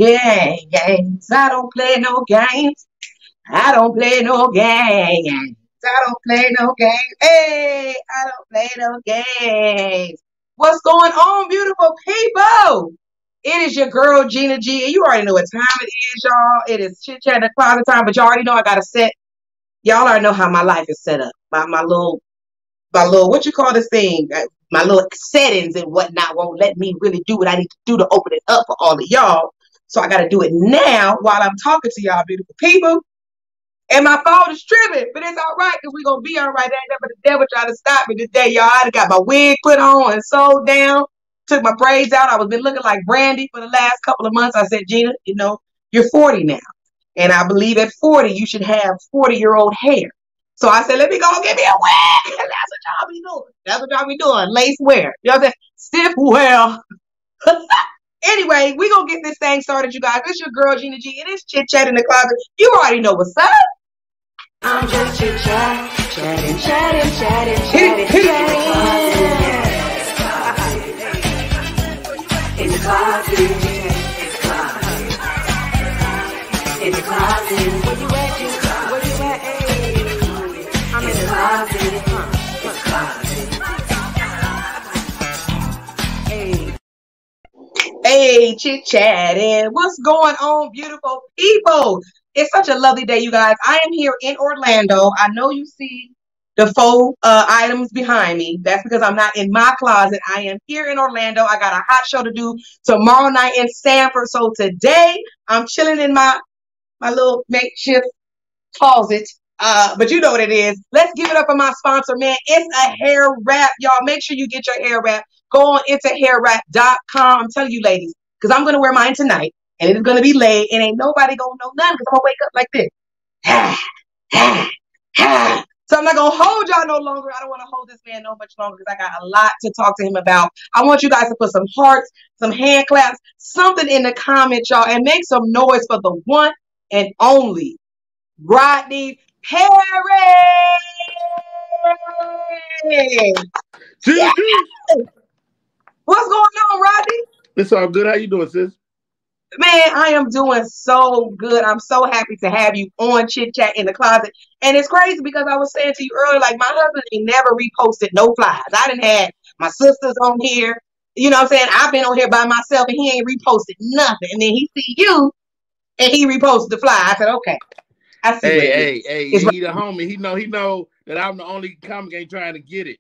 games. I don't play no games. I don't play no games. I don't play no games. Hey, I don't play no games. What's going on, beautiful people? It is your girl Gina G, and you already know what time it is, y'all. It is chit chat in the closet time, but y'all already know I got a set. Y'all already know how my life is set up. My little what you call this thing? My little settings and whatnot won't let me really do what I need to do to open it up for all of y'all. So I got to do it now while I'm talking to y'all, beautiful people. And my phone is tripping, but it's all right because we're going to be all right. Ain't never the devil trying to stop me today, y'all. I got my wig put on and sewed down, took my braids out. I was been looking like Brandy for the last couple of months. I said, Gina, you're 40 now. And I believe at 40, you should have 40-year-old hair. So I said, let me go get me a wig. That's what y'all be doing. That's what y'all be doing. Lace wear. You know what I'm saying? Stiff wear. Anyway, we're going to get this thing started, you guys. It's your girl, Gina G. It is Chit Chat in the Closet. You already know what's up. I'm just chit-chat, chatting. In the closet. In the closet. Where you at, hey? I'm in the closet. Hey, chit-chatting. What's going on, beautiful people? It's such a lovely day, you guys. I am here in Orlando. I know you see the faux items behind me. That's because I'm not in my closet. I am here in Orlando. I got a hot show to do tomorrow night in Sanford. So today, I'm chilling in my little makeshift closet. But you know what it is. Let's give it up for my sponsor, man. It's a hair wrap, y'all. Make sure you get your hair wrap. Go on intohairwrap.com. I'm telling you, ladies, because I'm going to wear mine tonight. And it's going to be laid. And ain't nobody going to know nothing because I'm going to wake up like this. So I'm not going to hold y'all no longer. I don't want to hold this man no much longer because I got a lot to talk to him about. I want you guys to put some hearts, some hand claps, something in the comments, y'all. And make some noise for the one and only Rodney Perry. Yeah. What's going on, Rodney? It's all good. How you doing, sis? Man, I am doing so good. I'm so happy to have you on Chit Chat in the Closet. And it's crazy because I was saying to you earlier, like my husband ain't never reposted no flies. I done had my sisters on here. You know what I'm saying? I've been on here by myself and he ain't reposted nothing. And then he see you and he reposted the fly. I said, okay. I see Hey, he the homie. He know that I'm the only comic ain't trying to get it.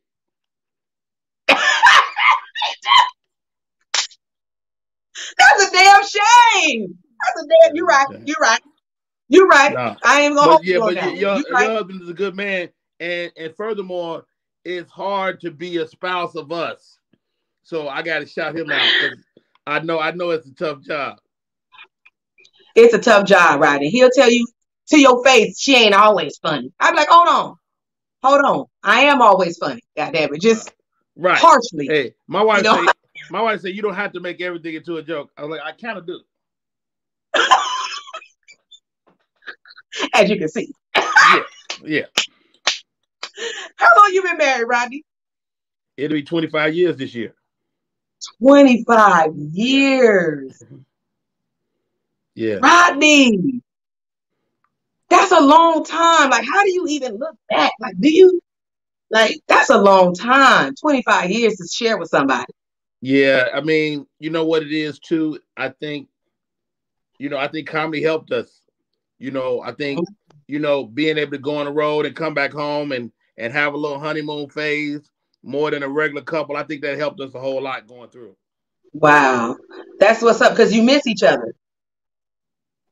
That's a damn shame. That's a damn. You're right. No. I ain't gonna hold you on that. Your husband is a good man, and furthermore, it's hard to be a spouse of us. So I got to shout him out because I know it's a tough job. It's a tough job, Rodney. He'll tell you to your face, she ain't always funny. I'm like, hold on. I am always funny. God damn it, just right. Partially. Hey, my wife said you don't have to make everything into a joke. I was like, I kind of do. As you can see. Yeah. How long you been married, Rodney? It'll be 25 years this year. 25 years. Yeah. Rodney. That's a long time. Like, how do you even look back? Like, that's a long time. 25 years to share with somebody. Yeah, I mean, you know what it is too. I think comedy helped us. I think, being able to go on the road and come back home and have a little honeymoon phase more than a regular couple. I think that helped us a whole lot going through. Wow. That's what's up. Because you miss each other.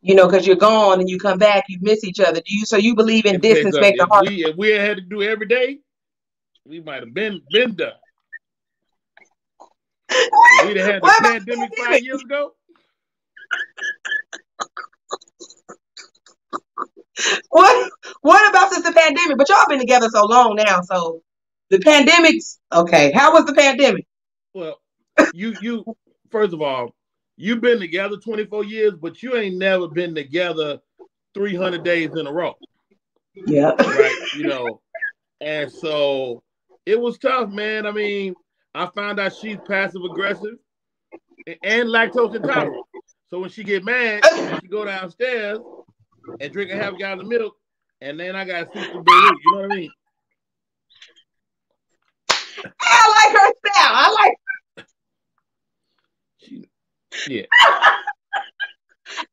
Because you're gone and you come back, you miss each other. So you believe in distance make the heart. If we had to do every day, we might have been done. We'd have had the pandemic 5 years ago. What about since the pandemic? But y'all been together so long now, so the pandemic's okay. How was the pandemic? Well, you first of all, you've been together 24 years, but you ain't never been together 300 days in a row. Yeah. Right. And so it was tough, man. I mean, I found out she's passive aggressive and lactose intolerant. So when she get mad, she go downstairs and drink a half gallon of milk, and then I got to fix the Beirut. You know what I mean? I like her style. Yeah.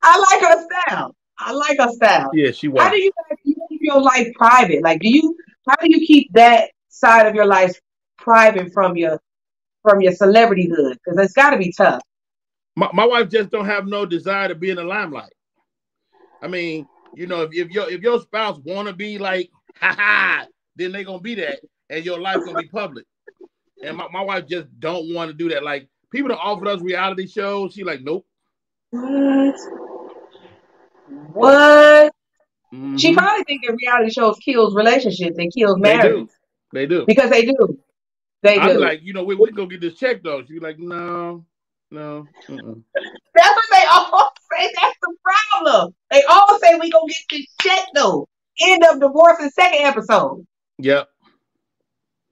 I like her style. I like her style. Yeah, she How was. do you guys keep your life private? Like, how do you keep that side of your life private from your celebrityhood? Because it's got to be tough. My wife just don't have no desire to be in the limelight. I mean, if your spouse want to be like, ha ha, then they gonna be that, and your life gonna be public. And my wife just don't want to do that. Like people that offered us reality shows, she like, nope. What? What? She Mm-hmm. probably think that reality shows kills relationships and kills They do. marriages They do. because they do. They I'll be do. like, we can go get this check though. She be like, no. Mm-mm. That's what they all say. That's the problem. They all say we gonna get this check though. End of divorce in second episode. Yep.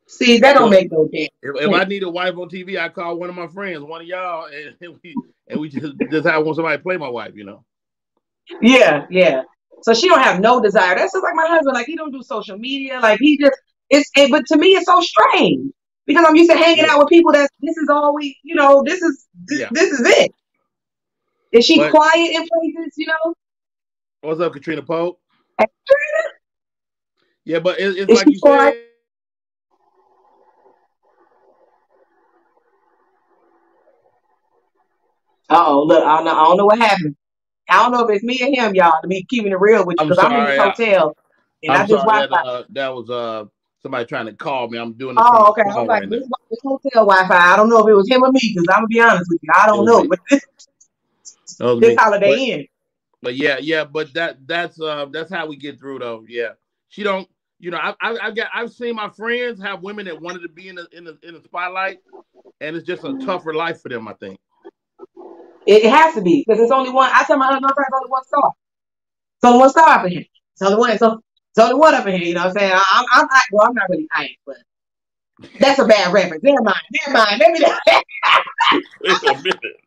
See, that don't Well, make no sense. if I need a wife on TV, I call one of my friends, one of y'all, and we just have somebody play my wife. Yeah, yeah. So she don't have no desire. That's just like my husband. Like he don't do social media. Like he just but to me it's so strange because I'm used to hanging out with people that this is all we. This is it. Is she quiet in places? What's up, Katrina Pope? Katrina? Yeah, but it's like you said. Look, I don't know what happened. I don't know if it's me or him, y'all, to be keeping it real with you, because I'm in this hotel and I'm I just sorry Wi-Fi. that was somebody trying to call me. I'm doing this from Okay. the I phone was like, right this now. hotel Wi-Fi. I don't know if it was him or me, because I'm gonna be honest with you, I don't know. But this Holiday Inn. But yeah, but that's how we get through though. Yeah, she don't. I've seen my friends have women that wanted to be in the spotlight, and it's just a tougher life for them. I think it has to be, because it's only one. I tell my husband, my friends, only one star. It's only one star up in here. It's only one. So it's only one up in here. You know what I'm saying? I'm not really hyped, but that's a bad reference. Never mind. Maybe that. wait a minute.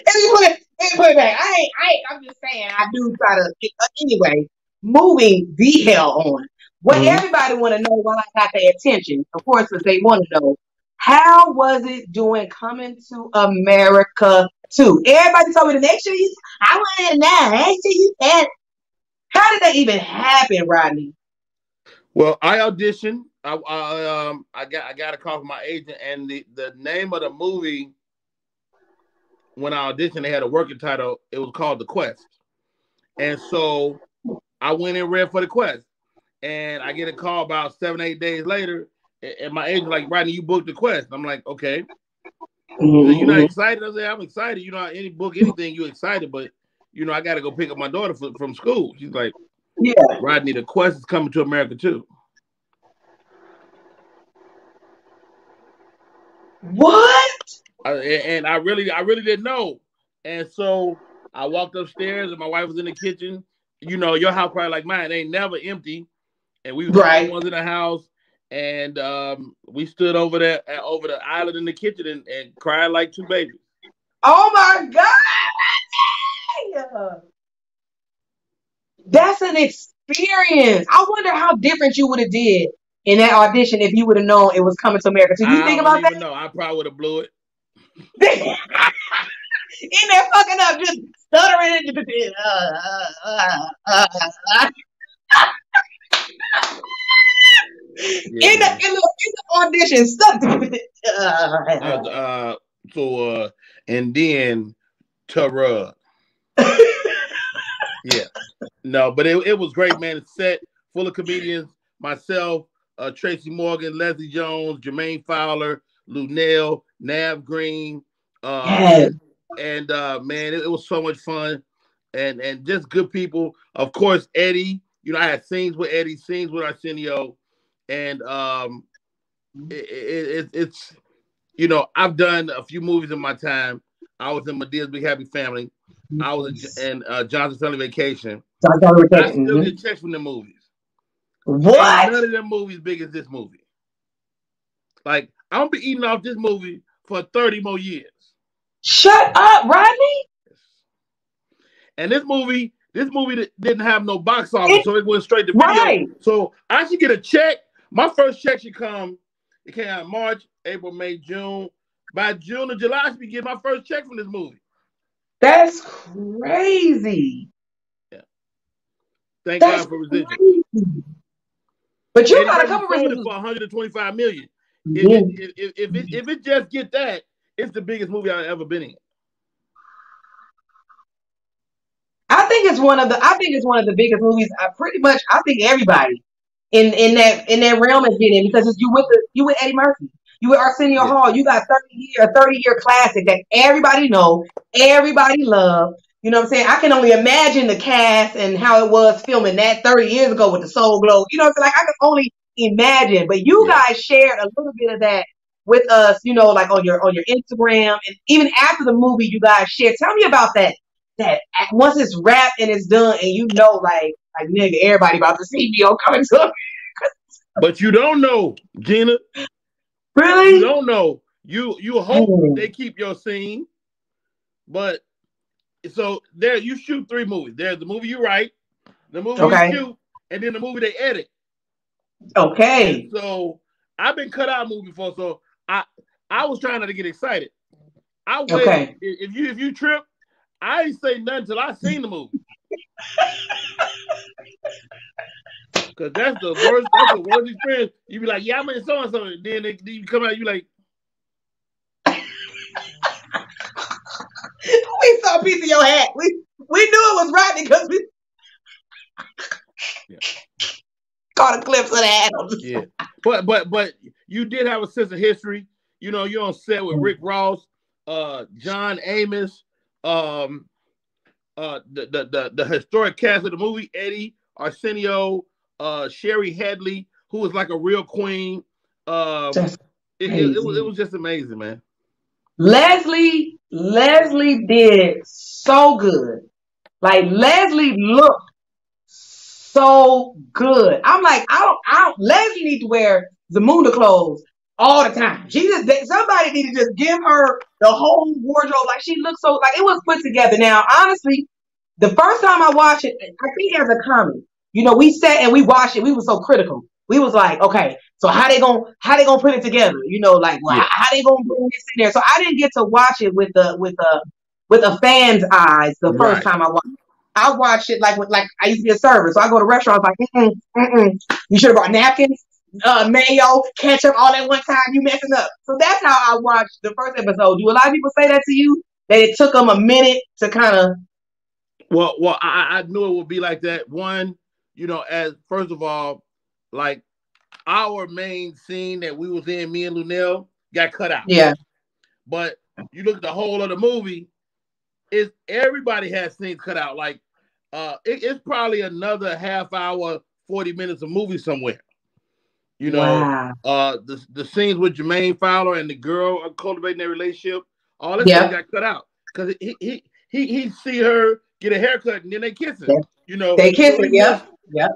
Let me put it back. I'm just saying, I do try to, anyway, moving the hell on. What everybody want to know while I got their attention, of course, because they want to know, how was it doing Coming to America 2? Everybody told me the next year, I want it now. Next year you said, how did that even happen, Rodney? Well, I auditioned. I got a call from my agent, and the name of the movie, when I auditioned, they had a working title. It was called The Quest. And so I went and read for The Quest. And I get a call about 7-8 days later, and my agent like, Rodney, you booked The Quest. I'm like, okay. You're not excited? I said, I'm excited. Any book anything, you're excited, but I got to go pick up my daughter from school. She's like, yeah, Rodney, The Quest is coming to America too. What? And I really didn't know. And so I walked upstairs, and my wife was in the kitchen. Your house probably like mine, ain't never empty. And we were the only ones in the house. And we stood over the island in the kitchen and cried like two babies. Oh my God! That's an experience. I wonder how different you would have did in that audition if you would have known it was Coming to America. So you think about that? No, I probably would have blew it. In there fucking up, just stuttering. In the audition, and then Tara. Yeah. No, but it was great, man. It's set full of comedians. Myself, Tracy Morgan, Leslie Jones, Jermaine Fowler, Lunell, Nav Green. And man, it was so much fun. And just good people. Of course, Eddie. I had scenes with Eddie, scenes with Arsenio. And it's I've done a few movies in my time. I was in Medea's Big Happy Family. I was in Johnson's Family Vacation. I still get checks from the movies. What? Ain't none of them movies big as this movie. Like, I'm gonna be eating off this movie for 30 more years. Shut up, Rodney. And this movie didn't have no box office, It, so it went straight to video. right. So I should get a check. My first check should come. It came out in March, April, May, June. By June or July, I should be getting my first check from this movie. That's crazy. Yeah. Thank That's God for residuals. crazy. But you Eddie got a Murphy couple sold it residuals. for 125 million. Yeah. If it just get that, it's the biggest movie I've ever been in. I think it's one of the biggest movies. Pretty much, I think everybody in that realm has been in because you with Eddie Murphy, you with Arsenio Yeah. Hall. You got 30-year classic that everybody know, everybody love. You know what I'm saying? I can only imagine the cast and how it was filming that 30 years ago with the Soul Glow. You know what I'm saying? Like I can only imagine. But you Yeah. guys shared a little bit of that with us. You know, like on your Instagram and even after the movie, you guys shared. Tell me about that. That once it's wrapped and it's done, and you know, like nigga, everybody about to see me on coming to. But you don't know, Gina. Really? You don't know. You hope they keep your scene, but so there you shoot 3 movies. There's the movie you write, the movie you shoot, and then the movie they edit. Okay. And so I've been cut out of movie before, so I was trying not to get excited. I waited. Okay. If you trip, I ain't say nothing till I seen the movie. Cause that's the worst. That's the worst experience. You be like, yeah, I'm in so and so. Then you come out, you like. We saw a piece of your hat. We knew it was Rodney because we caught a glimpse of the hat. Yeah, but you did have a sense of history. You know, you're on set with Rick Ross, John Amos, the historic cast of the movie, Eddie, Arsenio, Sherry Hadley, who was like a real queen. It was just amazing, man. Leslie did so good. Like Leslie looked so good. I'm like, I don't. Leslie need to wear Zamunda clothes all the time. Somebody need to just give her the whole wardrobe. Like she looks so like it was put together. Now, honestly, the first time I watched it, I think as a comedy, you know, we sat and we watched it. We were so critical. We was like, okay, so how they gonna put it together? You know, like well, how they gonna bring this in there? So I didn't get to watch it with a fan's eyes the first time I watched it. I watched it like I used to be a server, so I go to restaurants like, you should have brought napkins, mayo, ketchup, all at one time. You messing up. So that's how I watched the first episode. Do a lot of people say that to you? That it took them a minute to kind of. Well, I knew it would be like that. One, you know, as first of all, like our main scene that we was in, me and Lunel, got cut out. Yeah. But you look at the whole of the movie, everybody has scenes cut out. Like it's probably another half hour, 40 minutes of movie somewhere. You know, the scenes with Jermaine Fowler and the girl cultivating their relationship, all that stuff got cut out because he see her get a haircut and then they kiss it. You know, they kiss it.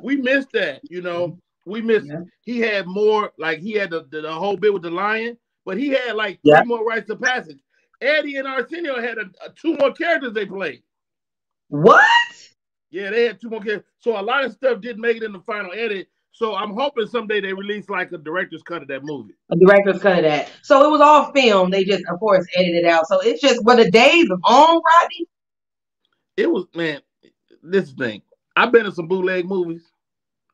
We missed that. You know, we missed. He had more. Like he had the whole bit with the lion, but he had like 3 more rites of passage. Eddie and Arsenio had 2 more characters they played. What? Yeah, they had 2 more characters. So a lot of stuff didn't make it in the final edit. So I'm hoping someday they release like a director's cut of that movie. A director's cut of that. So it was all film. They just, of course, edited it out. So it's just the days of on, Rodney. It was, man, this thing. I've been in some bootleg movies.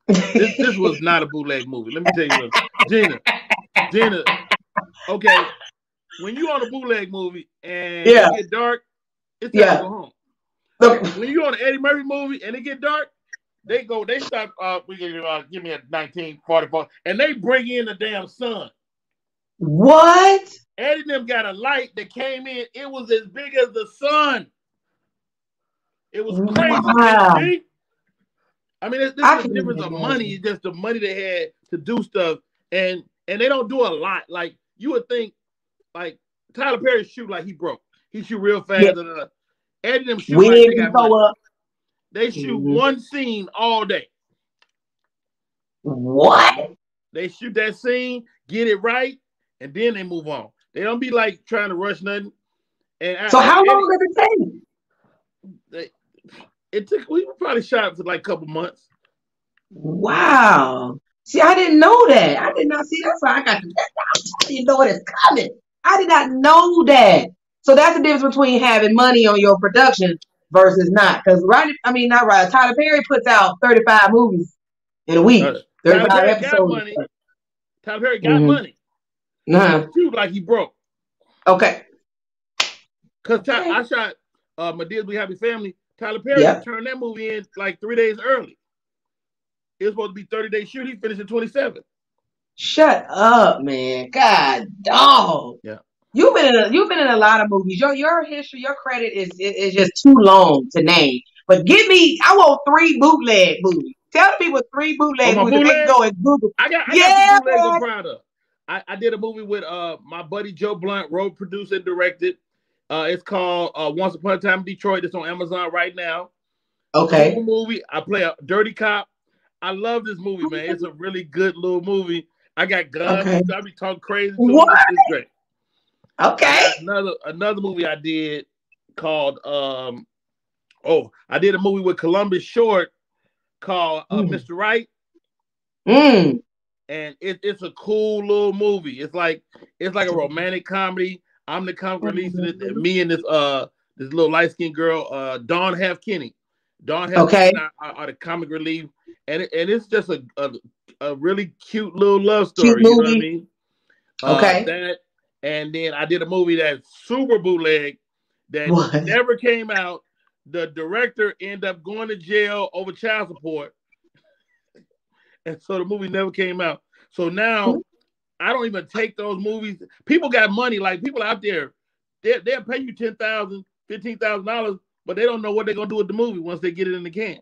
This was not a bootleg movie. Let me tell you what. Gina, okay, when you on a bootleg movie and it get dark, it's time to go home. When you on an Eddie Murphy movie and it get dark, they start, give me a 1944, and they bring in the damn sun. What? Eddie them got a light that came in. It was as big as the sun. It was crazy. Wow. I mean, this is the difference of money. It's just the money they had to do stuff, and they don't do a lot. Like you would think, like Tyler Perry shoot like he broke. He shoot real fast. Eddie them shoot like they got money. They shoot one scene all day. What? They shoot that scene, get it right, and then they move on. They don't be like trying to rush nothing. And So how long did it take? it took. We probably shot for like a couple months. Wow. See, I didn't know that. I did not see. That's why I got to. You know what is coming. I did not know that. So that's the difference between having money on your production versus not. Because not right. Tyler Perry puts out 35 movies in a week, Tyler 35 Perry got episodes. money. Tyler Perry got Mm-hmm. money. He like he broke. Okay. Because I shot My Deals We Happy Family. Tyler Perry turned that movie in like 3 days early. It was supposed to be 30-day shoot. He finished in 27. Shut up, man. God dog. Yeah. You've been in a lot of movies. Your history, your credit is just too long to name. But I want 3 bootleg movies. Tell the people 3 bootleg movies that they can go and Google. I got some bootlegs I'm proud of. I did a movie with my buddy Joe Blunt, wrote, produced, and directed. It's called Once Upon a Time in Detroit. It's on Amazon right now. Okay. Cool movie. I play a dirty cop. I love this movie, man. It's a really good little movie. I got guns. Okay. I be talking crazy to them. It's great. Okay. Another movie I did called I did a movie with Columbus Short called Mr. Right. And it's a cool little movie. It's like a romantic comedy. I'm the comic relief in it. Me and this little light-skinned girl, Dawn Half Kinney. Dawn Half Kinney are the comic relief. And it's just a really cute little love story. Cute movie. You know what I mean? Okay. That, and then I did a movie that's super bootleg that never came out. The director ended up going to jail over child support. And so the movie never came out. So now I don't even take those movies. People got money. Like people out there, they'll pay you $10,000, $15,000, but they don't know what they're going to do with the movie once they get it in the can.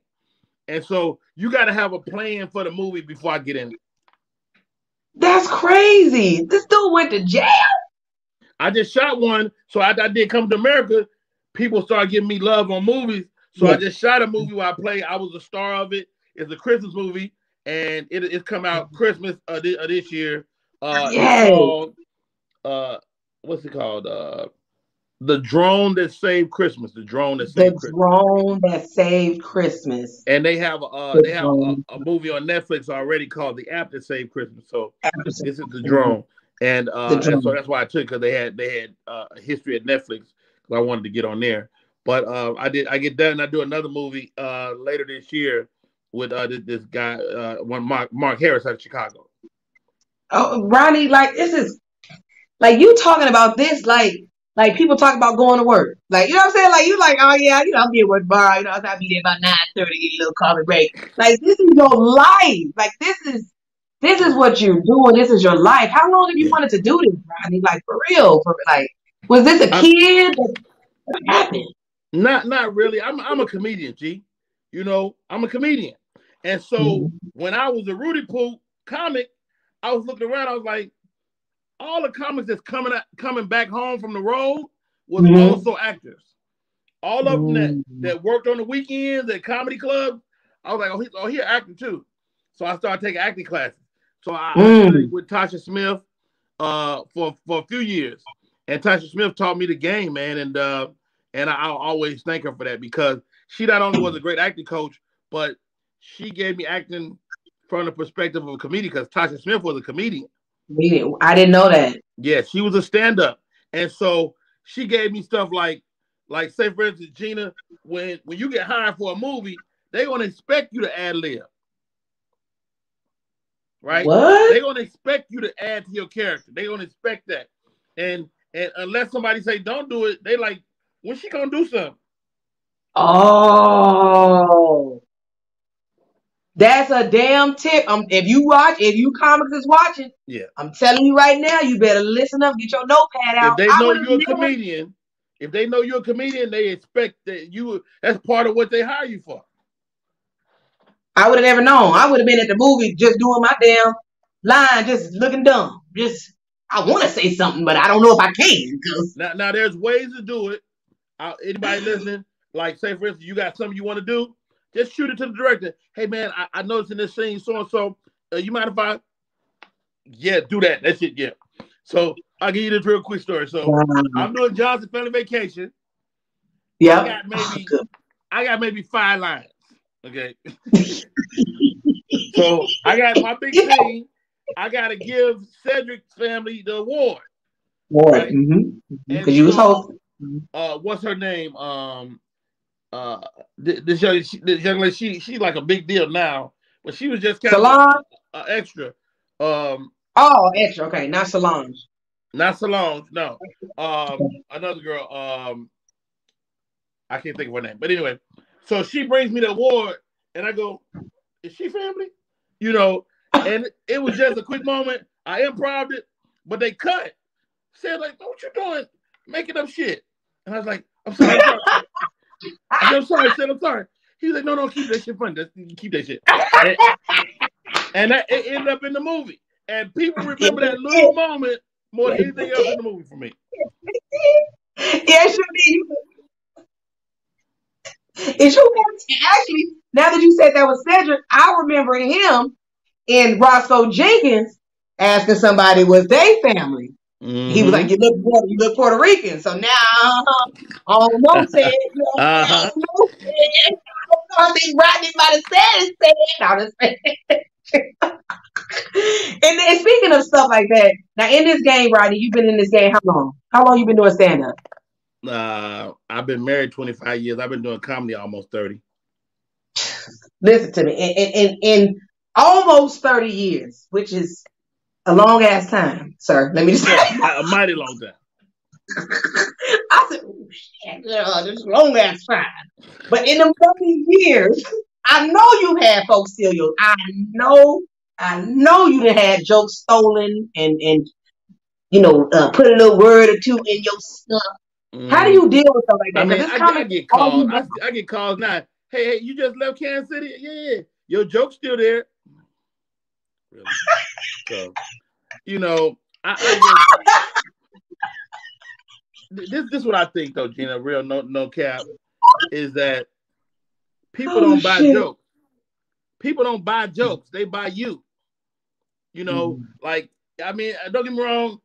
And so you got to have a plan for the movie before I get in it. That's crazy. This dude went to jail. I just shot one. So I did Come to America. People started giving me love on movies. So I just shot a movie where I was a star of it. It's a Christmas movie. And it's come out Christmas this year. It's called, what's it called? The Drone That Saved Christmas. The Drone That Saved Christmas. The Drone That Saved Christmas. And they have a movie on Netflix already called The App That Saved Christmas. So this is The Drone. And so that's why I took it, because they had a history at Netflix, because I wanted to get on there. But I get done and I do another movie later this year with this guy, Mark Harris out of Chicago. Oh, Rodney, like this is like you talking about this like people talk about going to work. Like, you know what I'm saying? Like you like, oh yeah, I'll be at work bar, I'll be there about 9:30, get a little coffee break. Like this is your life. Like this is what you're doing. This is your life. How long have you wanted to do this, Rodney? Like for real? Was this a kid? What happened? Not really. I'm a comedian, G. I'm a comedian. And so when I was a Rudy Poo comic, I was looking around, I was like, all the comics that's coming back home from the road was also actors. All of them that worked on the weekends at comedy clubs, I was like, oh, he's an actor too. So I started taking acting classes. So I studied with Tasha Smith for a few years. And Tasha Smith taught me the game, man. And I'll always thank her for that, because she not only was a great acting coach, but she gave me acting from the perspective of a comedian, because Tasha Smith was a comedian. I didn't know that. Yeah, she was a stand-up. And so she gave me stuff like say, for instance, Gina, when you get hired for a movie, they're going to expect you to ad-lib. Right? What? They're going to expect you to add to your character. They're going to expect that. And unless somebody say don't do it, they like, when's she going to do something? Oh. That's a damn tip. If you comics is watching, I'm telling you right now, you better listen up, get your notepad out. If they know you're a comedian, they expect that that's part of what they hire you for. I would have never known. I would have been at the movie just doing my damn line, just looking dumb. I want to say something, but I don't know if I can. Now there's ways to do it. Anybody listening, like say, for instance, you got something you want to do, just shoot it to the director. Hey, man, I noticed in this scene, so-and-so, you mind if I... Yeah, do that. That's it, yeah. So I'll give you this real quick story. So Wow. I'm doing Johnson Family Vacation. I Yep. got Oh, maybe good. I got maybe 5 lines. Okay. So I got my big scene. I gotta give Cedric's family the award, Boy. right? Mm-hmm. And Because you was hosting. what's her name? Uh, this young lady, she like a big deal now, but she was just kind of Solange. a extra. Um, Oh, extra. Okay, not Solange. Not Solange, no. Another girl. I can't think of her name, but anyway, so she brings me the award, and I go, "Is she family?" You know, and it was just a quick moment. I improved it, but they cut. Said like, "What you doing? Making up shit?" And I was like, "I'm sorry, I'm sorry." I said, "I'm sorry." I said, "I'm sorry." He was like, "No, keep that shit funny. Keep that shit." And, it ended up in the movie, and people remember that little moment more than anything else in the movie for me. Yes, you did. Is you actually, now that you said that was Cedric, I remember him in Roscoe Jenkins asking somebody was they family. He was like, Mm-hmm. you look Puerto Rican. So now I don't know, said, you know, I Uh-huh. don't know, said, I don't know. I think Rodney might have said it, said. I'm just saying. And speaking of stuff like that, now in this game, Rodney, you've been in this game how long? How long you been doing stand up? I've been married 25 years. I've been doing comedy almost 30. Listen to me. In almost 30 years, which is a long ass time, sir. Let me just Yeah, say. a mighty long time. I said, oh shit, girl, this is a long ass time. But in them 30 years, I know you had folks steal your. I know you done had jokes stolen and put a little word or two in your stuff. How do Mm. you deal with stuff like I that? mean, Because it's kind I of get all calls. you got. I get calls now. Hey, you just left Kansas City? Yeah. Your joke's still there. Really? So, I just this is what I think though, Gina. Real no cap is that people Oh don't buy shit. jokes. People don't buy jokes. They buy you. Like I mean, don't get me wrong.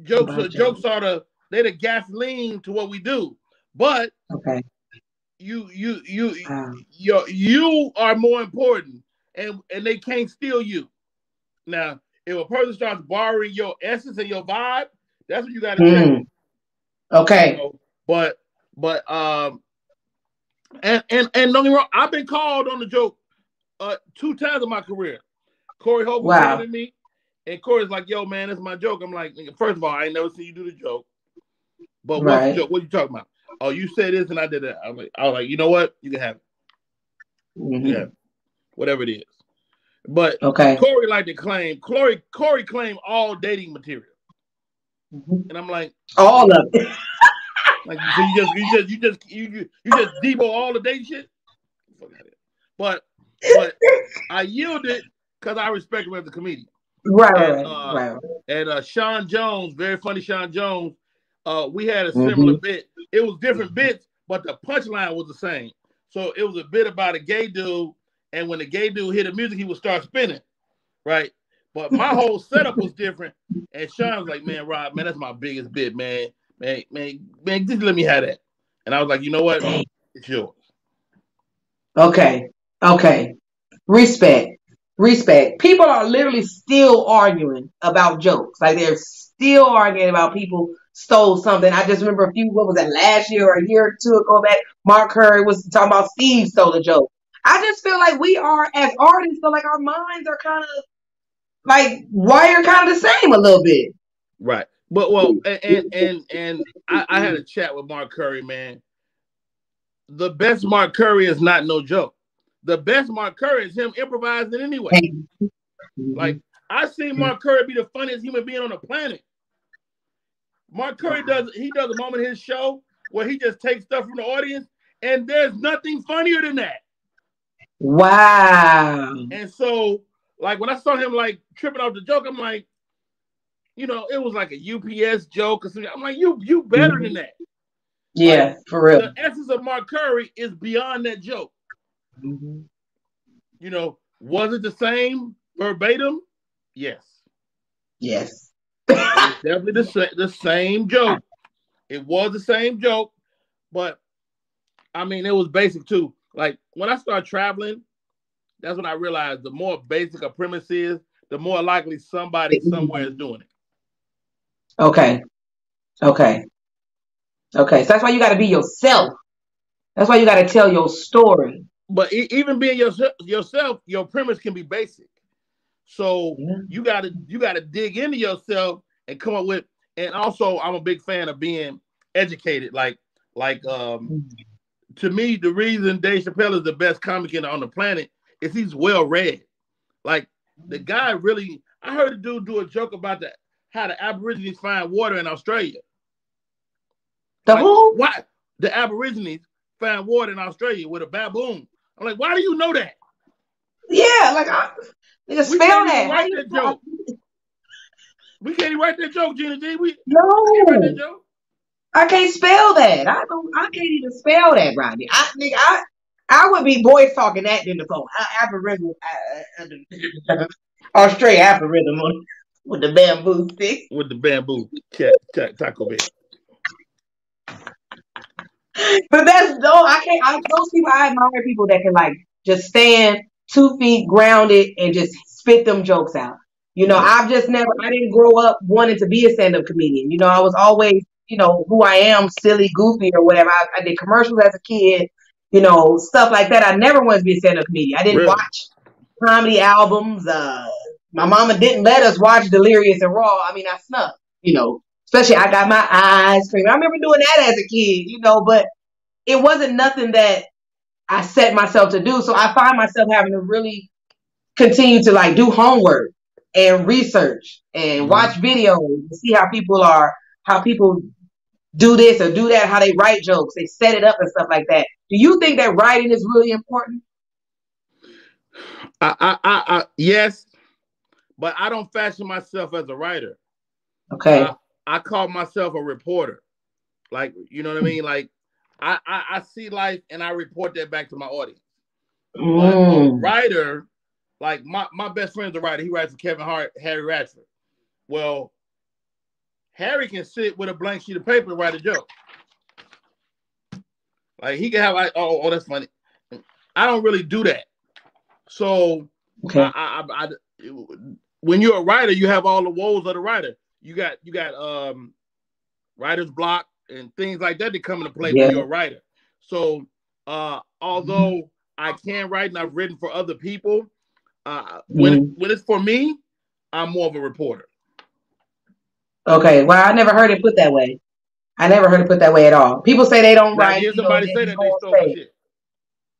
Jokes About are Joe. they're the gasoline to what we do. But Okay. you you you Wow. you are more important, and they can't steal you. Now, if a person starts borrowing your essence and your vibe, that's what you got to check. Mm. Okay. But and don't get me wrong, I've been called on the joke 2 times in my career. Corey Holcomb came Wow. to me, and Corey's like, "Yo, man, that's my joke." I'm like, first of all, I ain't never seen you do the joke. But what's the Right. joke? What you talking about? Oh, you said this and I did that. I was like, you know what? You can have it. You can have Hmm. it. Whatever it is. But Okay. Corey like to claim Corey claimed all dating material. Hmm. And I'm like, All of it. so you just debo all the dating shit? Fuck out of here. But I yielded because I respect him as a comedian. Right. And Right. Right. Right. Sean Jones, very funny Sean Jones, we had a similar Mm-hmm. bit. It was different bits, but the punchline was the same. So it was a bit about a gay dude, and when the gay dude hit the music, he would start spinning, right? But my whole setup was different. And Sean was like, "Man, Rob, man, that's my biggest bit, man. Man, just let me have that." And I was like, "You know what? It's yours." Okay. Okay. Respect. Respect. People are literally still arguing about jokes. Like they're still arguing about people stole something. I just remember what was that, last year or a year or two ago back, Mark Curry was talking about Steve stole a joke. I just feel like we are, as artists, feel like our minds are kind of like wired kind of the same a little bit. Right. But well, and I had a chat with Mark Curry, man. The best Mark Curry is not no joke. The best Mark Curry is him improvising anyway. Mm-hmm. Like I seen Mark Curry be the funniest human being on the planet. Mark Curry does a moment in his show where he just takes stuff from the audience, and there's nothing funnier than that. Wow. And so, like when I saw him like tripping off the joke, I'm like, it was like a UPS joke or something. I'm like, you better than Mm-hmm. that. Like Yeah, for real. the essence of Mark Curry is beyond that joke. Mm-hmm. Was it the same verbatim? Yes. Yes. It definitely the same joke. It was the same joke, but I mean, it was basic too. Like when I started traveling, that's when I realized the more basic a premise is, the more likely somebody somewhere is doing it. Okay. Okay. Okay. So that's why you got to be yourself. That's why you got to tell your story. But even being yourself, your premise can be basic. So Yeah. you gotta dig into yourself and come up with. And also, I'm a big fan of being educated. Like to me, the reason Dave Chappelle is the best comic on the planet is he's well read. Like the guy really, I heard a dude do a joke about how the Aborigines find water in Australia. The Like who? why the Aborigines find water in Australia with a baboon? I'm like, why do you know that? Yeah, like nigga, We spell can't even that. How write you that spell? joke. We can't even write that joke, Gina G. I can't write that No, joke. I can't spell that. I don't. I can't even spell that, Rodney. I would be boys talking that in the phone. Aphorism, Australia aphorism with the bamboo stick. With the bamboo Taco Bell. But that's no, I can't. Those people, I admire people that can like just stand 2 feet grounded and just spit them jokes out. Yeah. I've just never. I didn't grow up wanting to be a stand-up comedian. I was always, who I am, silly, goofy, or whatever. I did commercials as a kid. Stuff like that. I never wanted to be a stand-up comedian. I didn't Really? watch comedy albums. My mama didn't let us watch Delirious and Raw. I mean, I snuck. Especially I got my eyes cream. I remember doing that as a kid. But it wasn't nothing that I set myself to do. So I find myself having to really continue to like do homework and research and watch Mm-hmm. videos and see how people do this or do that, how they write jokes, they set it up and stuff like that. Do you think that writing is really important? Yes, but I don't fashion myself as a writer. Okay. I call myself a reporter. Like, you know what I mean? Like, I see life and I report that back to my audience. But a writer, like my best friend's a writer. He writes for Kevin Hart, Harry Ratchford. Well, Harry can sit with a blank sheet of paper and write a joke. Like he can have like, oh, that's funny. I don't really do that. So, okay. When you're a writer, you have all the woes of the writer. You got writer's block and things like that come into play when you're a writer. So, although I can write and I've written for other people, when it's for me, I'm more of a reporter. Okay. Well, I never heard it put that way. I never heard it put that way at all. People say they don't write. Did somebody say that they stole my shit?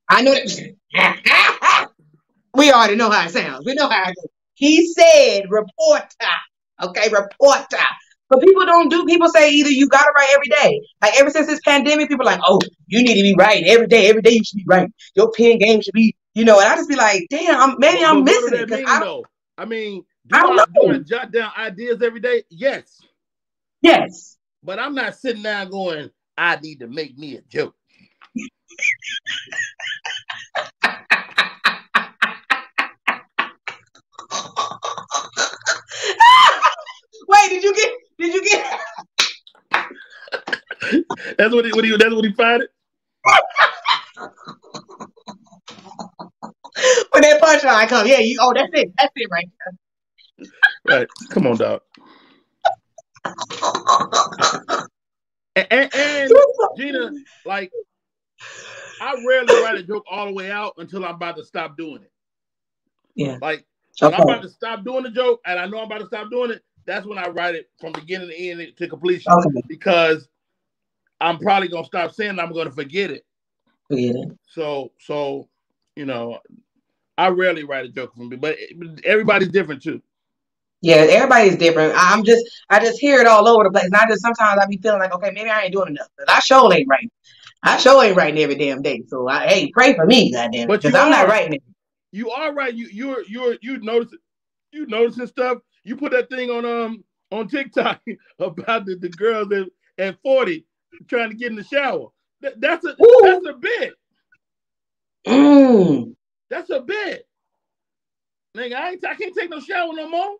I know that. We already know how it sounds. We know how it goes. He said reporter. Okay, reporter. But people say either you gotta write every day. Like ever since this pandemic, people are like, oh, you need to be writing every day. Every day you should be writing. Your pen game should be, and I just be like, damn, maybe I'm missing it. I mean, I don't know. Do I jot down ideas every day? Yes. Yes. But I'm not sitting down going, I need to make me a joke. Wait, did you get That's what he find it? When that punchline comes, yeah, that's it right there. Right. Come on, dog. and Gina, like, I rarely write a joke all the way out until I'm about to stop doing it. Yeah. Like, when I'm about to stop doing the joke and I know I'm about to stop doing it, that's when I write it from beginning to end to completion. Okay. Because I'm probably going to stop saying it, I'm going to forget it. So, I rarely write a joke from me, but everybody's different too. Yeah, everybody's different. I just hear it all over the place. And sometimes I be feeling like, okay, maybe I ain't doing enough. But I sure ain't writing. I sure ain't writing every damn day. So hey, pray for me, goddamn. Because I'm not writing it. You are right. You noticing stuff. You put that thing on TikTok about the girls at 40 trying to get in the shower. That's a bit. That's a bit. Nigga, I can't take no shower no more.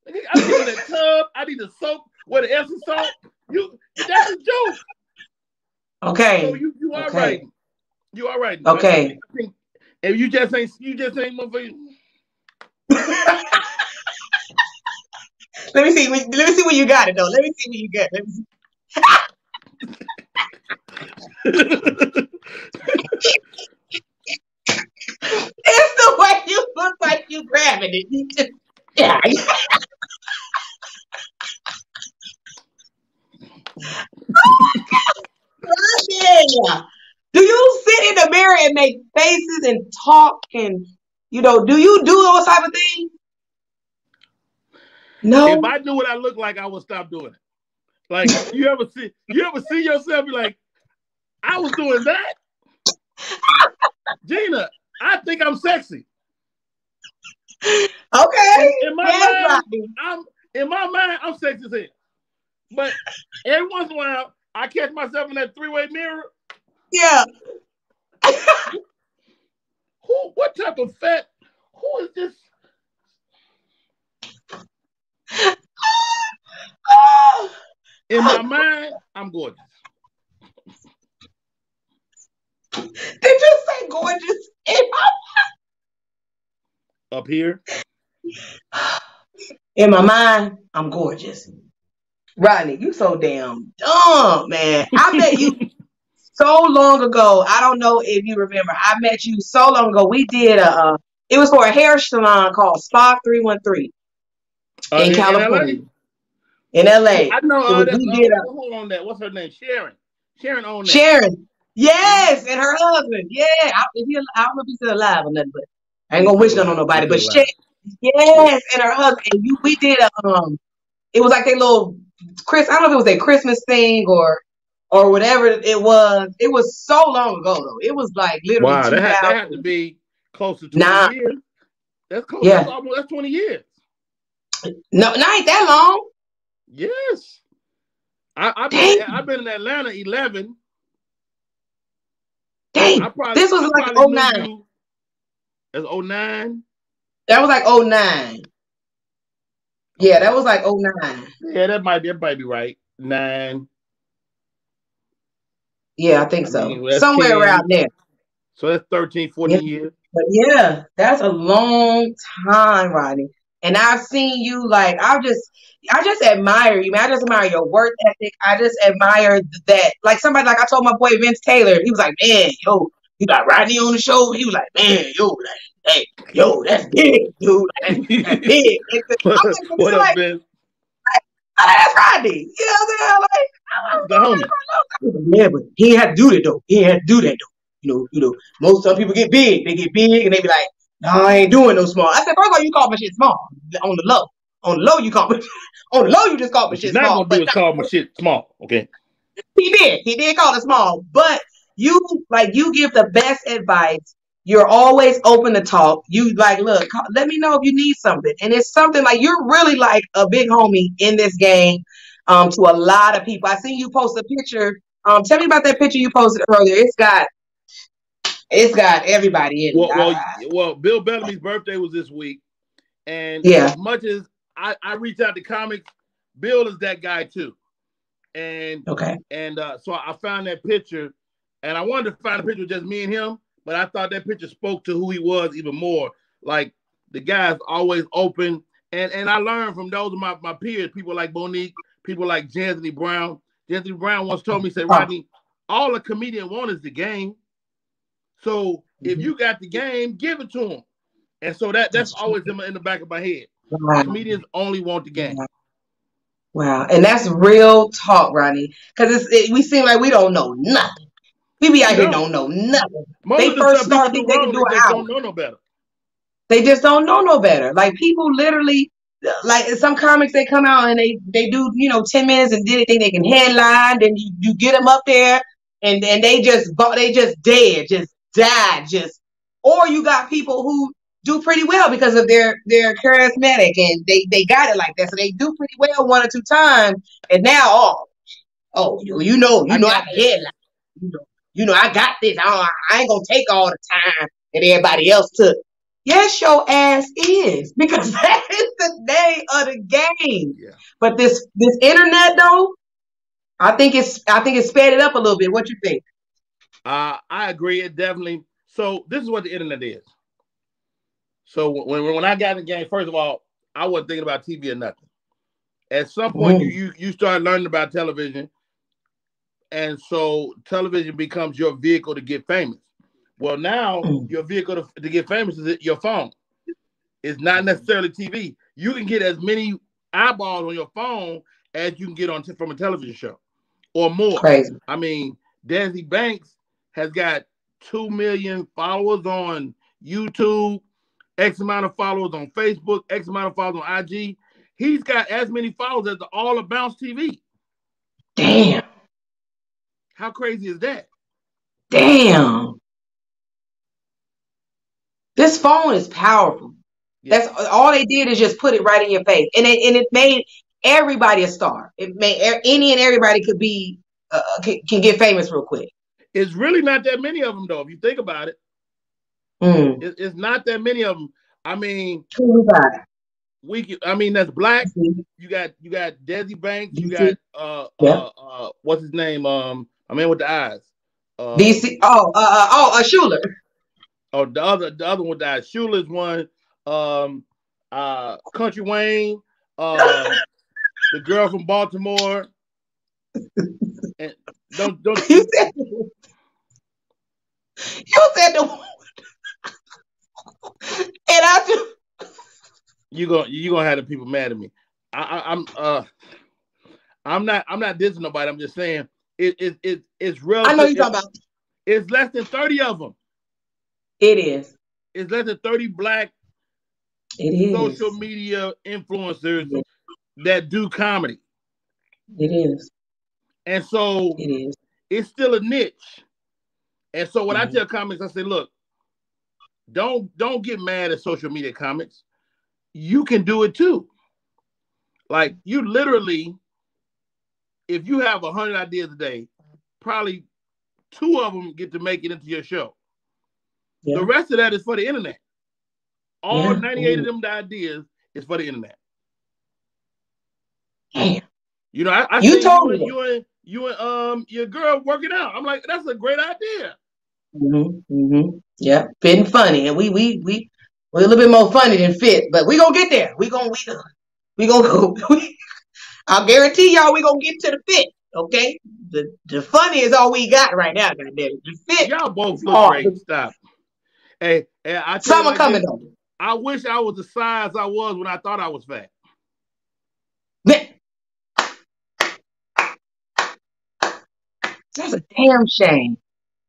I'm getting that tub. I need the soap. What the Epsom salt? That's a joke. Okay. So you are right. You are right. Okay. I think if you just ain't motherfucker. Let me see where you got it though. Let me see where you got it. It's the way you look like you grabbing it. You just, yeah. Yeah. Do you sit in the mirror and make faces and talk and do you do those type of things? No. If I knew what I looked like, I would stop doing it. Like you ever see yourself be like, I was doing that? Gina, I think I'm sexy. Okay. In my mind, I'm sexy as hell. But every once in a while, I catch myself in that three-way mirror. Yeah. What type of fat? Who is this? In my mind, I'm gorgeous. Did you say gorgeous? Up here? In my mind, I'm gorgeous. Rodney, you so damn dumb, man. I met you so long ago. I don't know if you remember. I met you so long ago. We did it was for a hair salon called Spa 313 in California. In LA. I know who owned that? What's her name? Sharon. Sharon owned that. Sharon. Yes, and her husband. Yeah. I don't know if he's still alive or nothing, but I ain't gonna wish nothing on nobody. But yes, and her husband. And we did it was like their little I don't know if it was their Christmas thing or whatever it was. It was so long ago though. It was like literally. Wow, that had to be close to 20 years. That's close. Yeah. That's 20 years. No, not ain't that long. Yes. I've been in Atlanta 11. Dang. This was like 09. That's 09? That was like 09. Yeah, that was like 09. Yeah, that might be right. 9. Yeah, I think so. Somewhere 10, around there. So that's 13, 14 years. But yeah, that's a long time, Rodney. And I've seen you like I just admire you, man. I just admire your work ethic. I just admire that. Like somebody, like I told my boy Vince Taylor, he was like, man, yo, you got Rodney on the show. He was like, man, yo, like, hey, yo, that's big, dude. That's big. What up, Vince? That's Rodney. You know what I'm saying? Like, yeah, but he ain't had to do that though. You know, most some people get big. They get big and they be like, no, I ain't doing no small. I said, first of all, you call my shit small. On the low. On the low, you call me. On the low, you just call my shit small. Not gonna do is call my shit small, okay? He did call it small. But you give the best advice. You're always open to talk. You like, look, let me know if you need something. And it's something like you're really like a big homie in this game to a lot of people. I seen you post a picture. Tell me about that picture you posted earlier. It's got everybody in it. Well, Bill Bellamy's birthday was this week. And as much as I reach out to comics, Bill is that guy too. And so I found that picture and I wanted to find a picture of just me and him, but I thought that picture spoke to who he was even more. Like the guy's always open. And I learned from those of my peers, people like Monique, people like Anthony Brown. Anthony Brown once told me, said, Rodney, all a comedian wants is the game. So if you got the game, give it to him. And so that's always in the back of my head. Wow. Comedians only want the game. Wow. And that's real talk, Rodney. Because we seem like we don't know nothing. We be out here don't know nothing. They first start thinking they can do it out. They don't know no better. They just don't know no better. Like people literally, like some comics, they come out and they do 10 minutes and then they think they can headline. Then you get them up there and they just dead, just died, or you got people who do pretty well because of their charismatic and they got it like that, so they do pretty well 1 or 2 times, and now I can headline. I got this. I ain't gonna take all the time that everybody else took. Yes, your ass is, because that is the name of the game. Yeah. But this internet though, I think it's sped it up a little bit. What you think? I agree. It definitely. So this is what the internet is. So when I got in the game, first of all, I wasn't thinking about TV or nothing. At some point, Mm. you start learning about television, and so television becomes your vehicle to get famous. Well, now Mm. your vehicle to get famous is your phone. It's not necessarily TV. You can get as many eyeballs on your phone as you can get on from a television show, or more. Crazy. I mean, Desi Banks has got 2 million followers on YouTube, X amount of followers on Facebook, X amount of followers on IG. He's got as many followers as the All of Bounce TV. Damn. How crazy is that? Damn. This phone is powerful. Yeah. That's all they did is just put it right in your face, and it made everybody a star. It made any and everybody could be can get famous real quick. It's really not that many of them, though. If you think about it, Mm. it's not that many of them. I mean, that's Black. You got Desi Banks. You got Yeah. what's his name? I mean with the eyes. DC. Schuler. Oh, the other one died. Shula's one. Country Wayne. The girl from Baltimore. And don't you said the and I just you gonna have the people mad at me. I'm not dissing nobody. I'm just saying it's relative. I know you're talking about. It's less than 30 of them. It is. It's less than 30 Black social media influencers that do comedy. It is. And so it is. It's still a niche. And so when I tell comics, I say, look, don't get mad at social media comics. You can do it too. Like you literally, if you have 100 ideas a day, probably 2 of them get to make it into your show. Yeah. The rest of that is for the internet. All 98 of them ideas is for the internet. Damn. You know, I you told me you and your girl working out. I'm like, that's a great idea. Yeah, fit and funny, and we're a little bit more funny than fit, but we gonna get there. We gonna go. I'll guarantee y'all we gonna get to the fit. Okay, the funny is all we got right now. Goddamn, the fit. Y'all both look great. Stop. Hey, I tell summer coming though. I wish I was the size I was when I thought I was fat. That's a damn shame.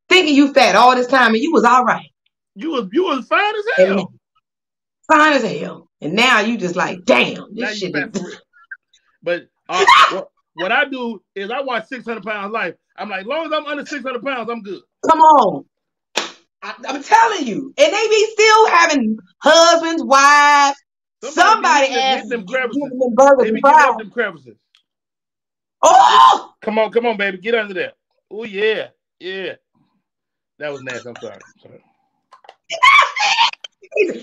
Thinking you fat all this time and you was all right. You was fine as hell. Fine as hell. And now you just like, damn, this shit is. But what I do is I watch 600 Pounds Life. I'm like, as long as I'm under 600 pounds, I'm good. Come on. I'm telling you. And they be still having husbands, wives. Somebody asked them crevices. They be giving up them crevices. Oh! Come on, baby. Get under there. Oh, yeah. Yeah. That was nasty. I'm sorry.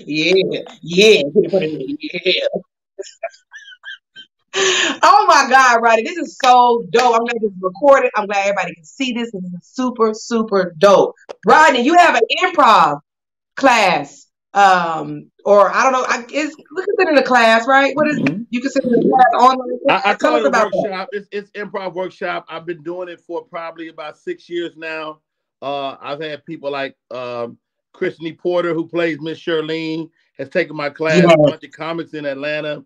Yeah. Oh my God, Rodney, this is so dope. I'm glad this is recorded. I'm glad everybody can see this. This is super, super dope. Rodney, you have an improv class, or I don't know. We consider it a class, right? What is you consider it a class online? I call it a workshop. It's improv workshop. I've been doing it for probably about 6 years now. I've had people like Christine Porter, who plays Miss Shirlene, has taken my class. A bunch of comics in Atlanta.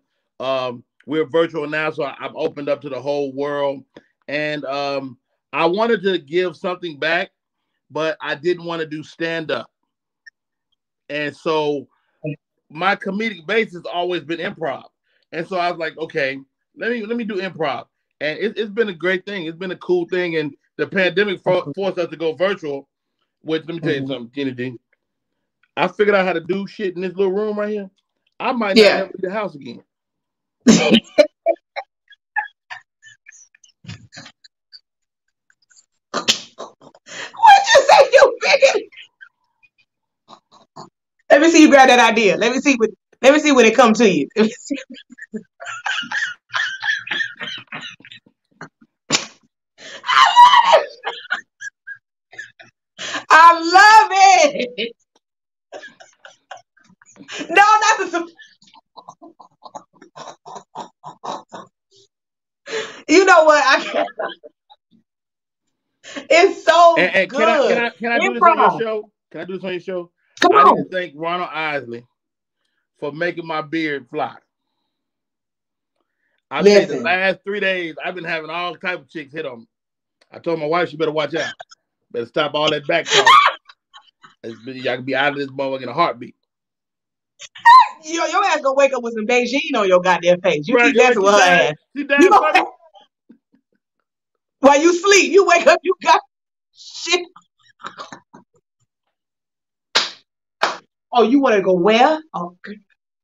We're virtual now, so I've opened up to the whole world. And I wanted to give something back, but I didn't want to do stand-up. And so my comedic base has always been improv. And so I was like, okay, let me do improv. And it's been a great thing. It's been a cool thing. And the pandemic forced us to go virtual, which, let me tell you something, Kennedy. I figured out how to do shit in this little room right here. I might not ever leave the house again. What'd you say, you bigot? Let me see you grab that idea. Let me see when it comes to you. I love it. No, not the. You know what? I can't. It's so And good. can I do this on your Improv. show? Can I do this on your show? Come I need to on. thank Ronald Isley for making my beard fly. I'll tell you, the Listen. last 3 days, I've been having all type of chicks hit on me. I told my wife she better watch out. Better stop all that back talk. Y'all can be out of this motherfucker in a heartbeat. Your ass gonna wake up with some Beijing on your goddamn face. You Right, keep right, messing with her ass. she You died from it. gonna, while you sleep, you wake up, you got shit. Oh, you wanna go where? Oh,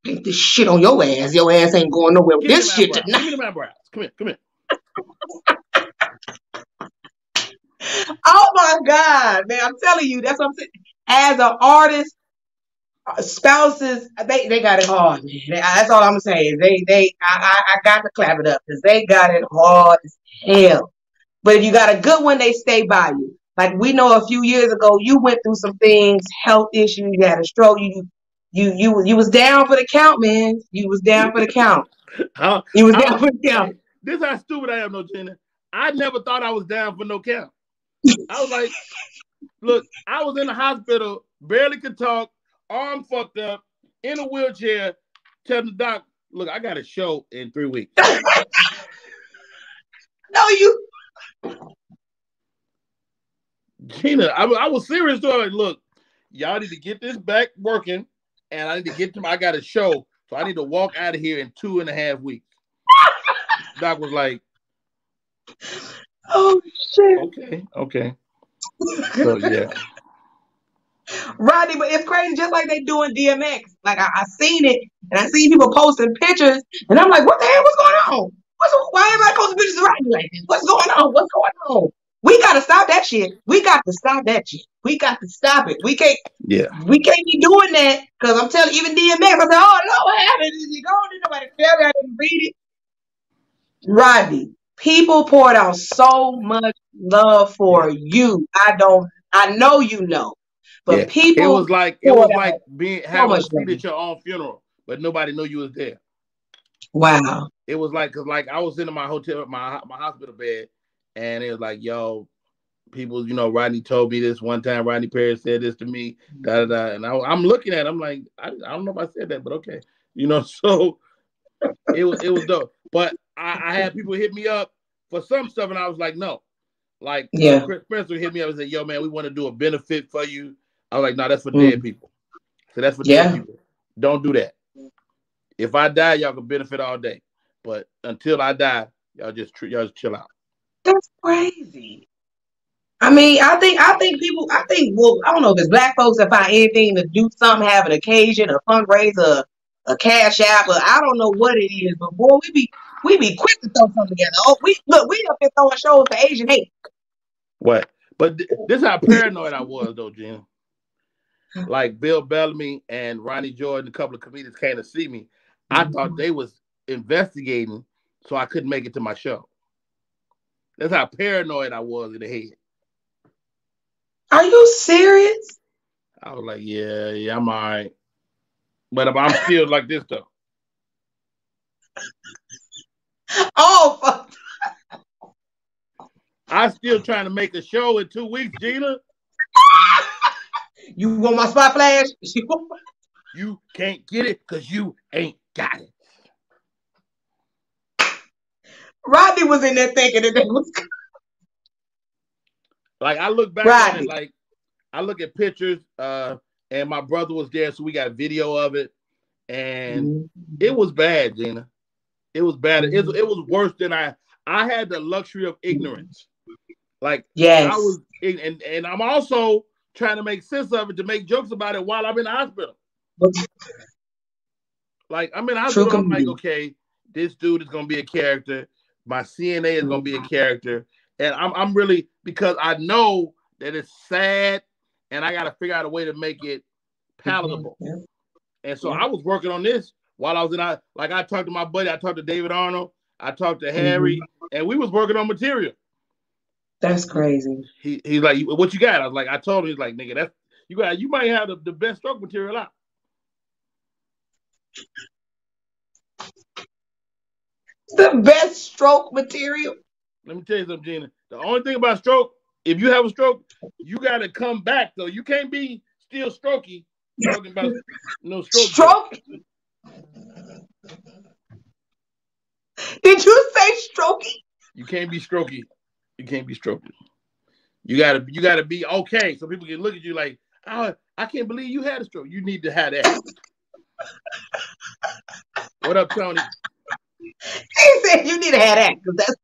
get this shit on your ass. Your ass ain't going nowhere with Give me this them shit eyebrows. Give tonight. me them eyebrows. Come here. Oh my God, man. I'm telling you, that's what I'm saying. As an artist, spouses, they got it hard, man. That's all I'm gonna say. Is I got to clap it up because they got it hard as hell. But if you got a good one, they stay by you. Like we know a few years ago, you went through some things, health issues, you had a stroke, you was down for the count, man. You was down for the count. You was down for the count. Hey, this is how stupid I am, no Gina. I never thought I was down for no count. I was like, look, I was in the hospital, barely could talk, arm fucked up, in a wheelchair, telling the doc, look, I got a show in 3 weeks. No, you. Gina, I was serious though. Like, look, y'all need to get this back working, and I need to get to I got a show, so I need to walk out of here in 2.5 weeks. Doc was like, Oh shit. okay. So yeah. Rodney, but it's crazy, just like they doing DMX. Like I seen it, and I seen people posting pictures, and I'm like, what the hell? What's going on? Why everybody posting pictures of Rodney like this? What's going on? What's going on? We gotta stop that shit. We got to stop that shit. We got to stop it. We can't. Yeah. We can't be doing that because I'm telling even DMX. I said, oh no, what happened? Is he gone? Did nobody tell me? I didn't read it. Rodney, people poured out so much love for you. I know you know. Yeah. But It people was like poured out so having a much seat love. at your own funeral, but nobody knew you was there. Wow. It was like because like I was sitting in my hotel, my hospital bed, and it was like, yo, people, Rodney told me this one time. Rodney Perry said this to me, da da da. And I'm looking at it, I'm like, I don't know if I said that, but okay, So it was dope. But I had people hit me up for some stuff, and I was like, no. Like Yeah. Chris Spencer hit me up and said, yo, man, we want to do a benefit for you. I was like, no, that's for dead Mm. people. So that's for dead Yeah. people. Don't do that. If I die, y'all can benefit all day. But until I die, y'all just chill out. That's crazy. I mean, well, I don't know if it's black folks that find anything to do something, have an occasion, a fundraiser, a cash app, or I don't know what it is, but boy, we be quick to throw something together. Oh, we up here throwing shows for Asian hate. What? But this is how paranoid I was, though, Gina. Like Bill Bellamy and Ronnie Jordan, a couple of comedians came to see me. I thought they was investigating, so I couldn't make it to my show. That's how paranoid I was in the head. Are you serious? I was like, yeah, I'm all right. But I'm still like this, though. Oh, fuck. I'm still trying to make a show in 2 weeks, Gina. You want my spot flash? You can't get it because you ain't got it. Rodney was in there thinking that they was. Like I look back on it, like I look at pictures, and my brother was there, so we got video of it, and it was bad, Gina. It was bad. It was worse than I had the luxury of ignorance. Like yes, I was, and I'm also trying to make sense of it to make jokes about it while I'm in the hospital. Like I'm in the hospital, I'm like, okay, this dude is gonna be a character. My CNA is gonna be a character, and I'm really because I know that it's sad, and I got to figure out a way to make it palatable. And so I was working on this while I was like I talked to my buddy, I talked to David Arnold, I talked to Harry, and we was working on material. That's crazy. He's like, what you got? I was like, I told him, he's like, nigga, that's you might have the best stroke material out. The best stroke material. Let me tell you something, Gina. The only thing about stroke, if you have a stroke, you gotta come back though. You can't be still strokey talking about no stroke. Stroke? Did you say strokey? You can't be strokey. You can't be strokey. You gotta be okay so people can look at you like, oh, I can't believe you had a stroke. You need to have that. What up, Tony? He said you need to have that because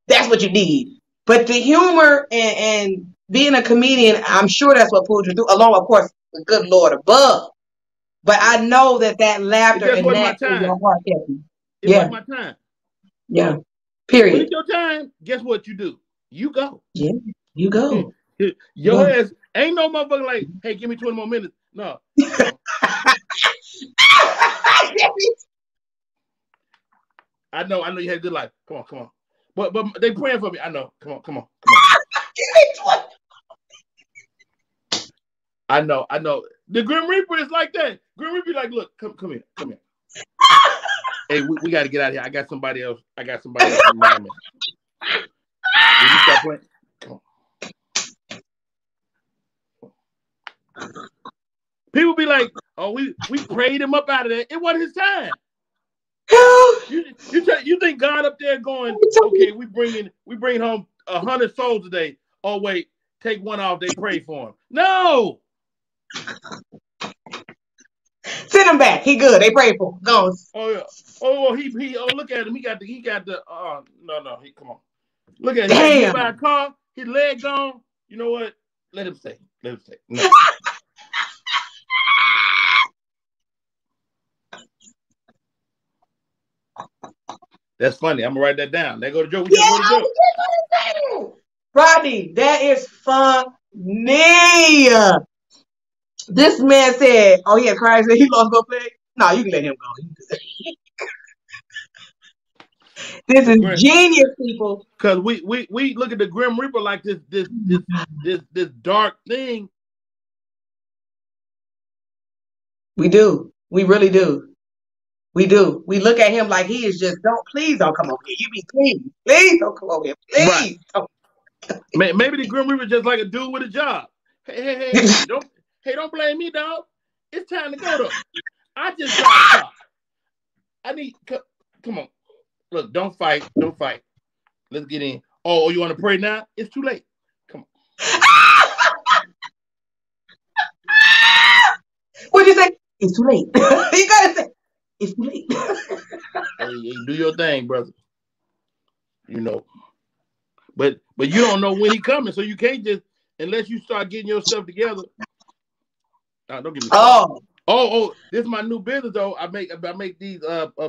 that's what you need. But the humor and being a comedian, I'm sure that's what pulled you through, along, of course, the good Lord above. But I know that laughter and that is your heart catching. It wasn't my time. Yeah. Period. When it's your time, guess what you do? You go. Yeah, you go. Your ass ain't no motherfucker like, hey, give me 20 more minutes. No. I know you had a good life. Come on. But they praying for me. I know. Come on. I know. The Grim Reaper is like that. Grim Reaper like, look, come here. Hey, we got to get out of here. I got somebody else in mind. Will you stop playing? Come on. People be like, oh, we prayed him up out of there. It wasn't his time. You think God up there going, okay, we bring home 100 souls today. Oh wait, take one off. They pray for him. No. Send him back. He good. They pray for him. Go. Oh yeah. Oh he look at him. He got the no. Come on. Look at him. He hit by a car. His leg gone. You know what? Let him stay. No. That's funny. I'm gonna write that down. There go the joke. Rodney, that is funny. This man said, "Oh, he had cried. Said he lost no leg. No, you can let him go. This is genius, people. Because we look at the Grim Reaper like this dark thing. We do. We really do. We do. We look at him like he is just please don't come over here. You be please don't come over here. Please. Right. Maybe the Grim Reaper just like a dude with a job. Hey, don't blame me, dog. It's time to go though. I just got a car. I need come on. Look, don't fight. Let's get in. Oh, you want to pray now? It's too late. Come on. What'd you say? It's too late. You gotta say it's too late. Hey, do your thing, brother. You know. But you don't know when he coming, so you can't just unless you start getting yourself together. Don't give me started. Oh, this is my new business though. I make these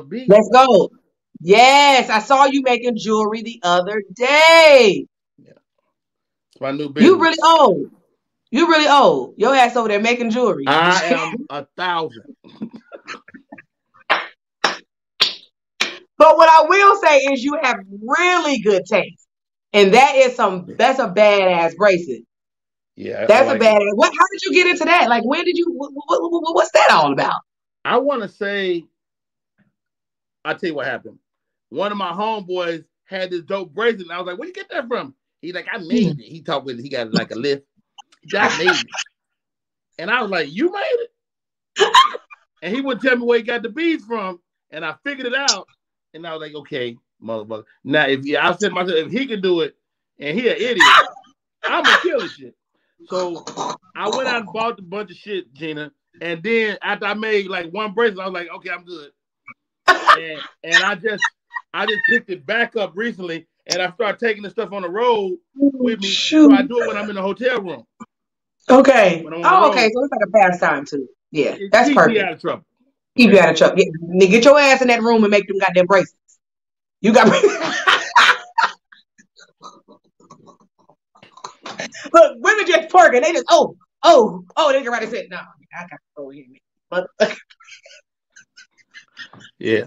beads. Let's go. Yes, I saw you making jewelry the other day. Yeah. It's my new business. You really old. Your ass over there making jewelry. I am 1,000. But what I will say is you have really good taste. And that's a badass bracelet. Yeah. That's a badass. How did you get into that? Like when did you what's that all about? I want to say I'll tell you what happened. One of my homeboys had this dope bracelet, and I was like, "Where'd you get that from?" He's like, "I made it." He talked with it. He got like a lift. I made it. And I was like, "You made it?" And he wouldn't tell me where he got the beads from. And I figured it out. And I was like, "Okay, motherfucker. Now, I said to myself, if he could do it, and he an idiot, I'm gonna kill this shit." So I went out and bought a bunch of shit, Gina. And then after I made like one bracelet, I was like, "Okay, I'm good." And I just picked it back up recently, and I started taking the stuff on the road with me. So I do it when I'm in the hotel room. Okay. Okay. So it's like a pastime too. Yeah, that's perfect. Keep you out of trouble. Keep you out of trouble. Get your ass in that room and make them goddamn bracelets. You got Look, women just twerking. They just they get right and said, "No, I got to go here." Yeah.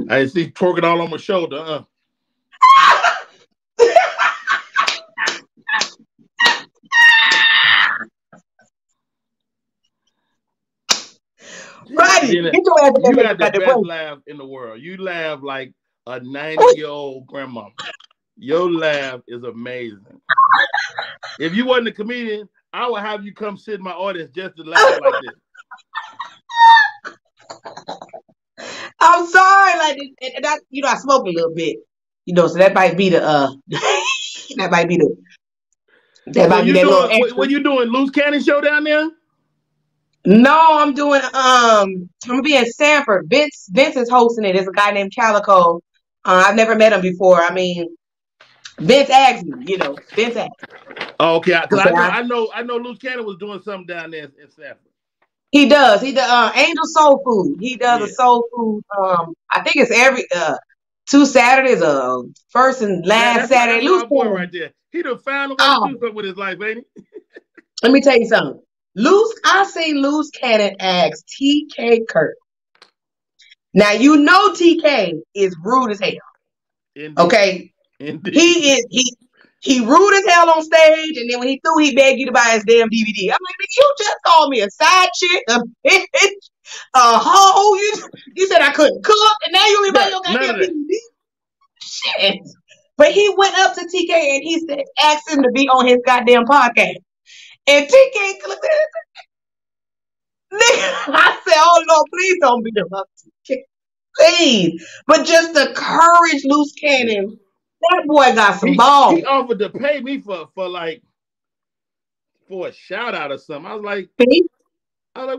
I see twerking all on my shoulder. Rodney, Gina, get your ass in you there, got the got the best break. laugh in the world. You laugh like a 90-year-old grandma. Your laugh is amazing. If you wasn't a comedian, I would have you come sit in my audience just to laugh like this. I'm sorry, like, and I, I smoke a little bit, so that might be the that might be So you that little doing extra. what you doing? Loose Cannon show down there? No, I'm doing I'm gonna be in Sanford. Vince is hosting it. It's a guy named Calico. I've never met him before. I mean, Vince asked me, Vince asked me. Oh, okay, because Okay, I know Loose Cannon was doing something down there in Sanford. he does. He does Angel Soul Food. He does a Yeah. soul food. I think it's every 2 Saturdays, first and last Saturday. That's Loose my boy Cannon. right there. He done found a way to Oh, do something with his life, ain't he? let me tell you something. I seen Loose Cannon ask TK Kirk. Now TK is rude as hell. Indeed. Okay. Indeed. He rude as hell on stage, and then when he threw, he begged you to buy his damn DVD. I'm like, you just called me a side chick, a bitch, a hoe. You said I couldn't cook, and now you want me to buy your None goddamn of that. DVD? Shit. But he went up to TK and he said, asked him to be on his goddamn podcast. And TK looked at it. I said, oh no, please don't beat him up, TK. Please. But just the courage, Loose Cannon. That boy got some balls. He offered to pay me for a shout out or something. I was like,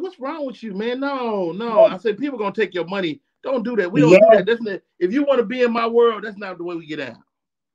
what's wrong with you, man? No. I said, people gonna take your money. Don't do that. We don't do that. That's not, if you want to be in my world, that's not the way we get out.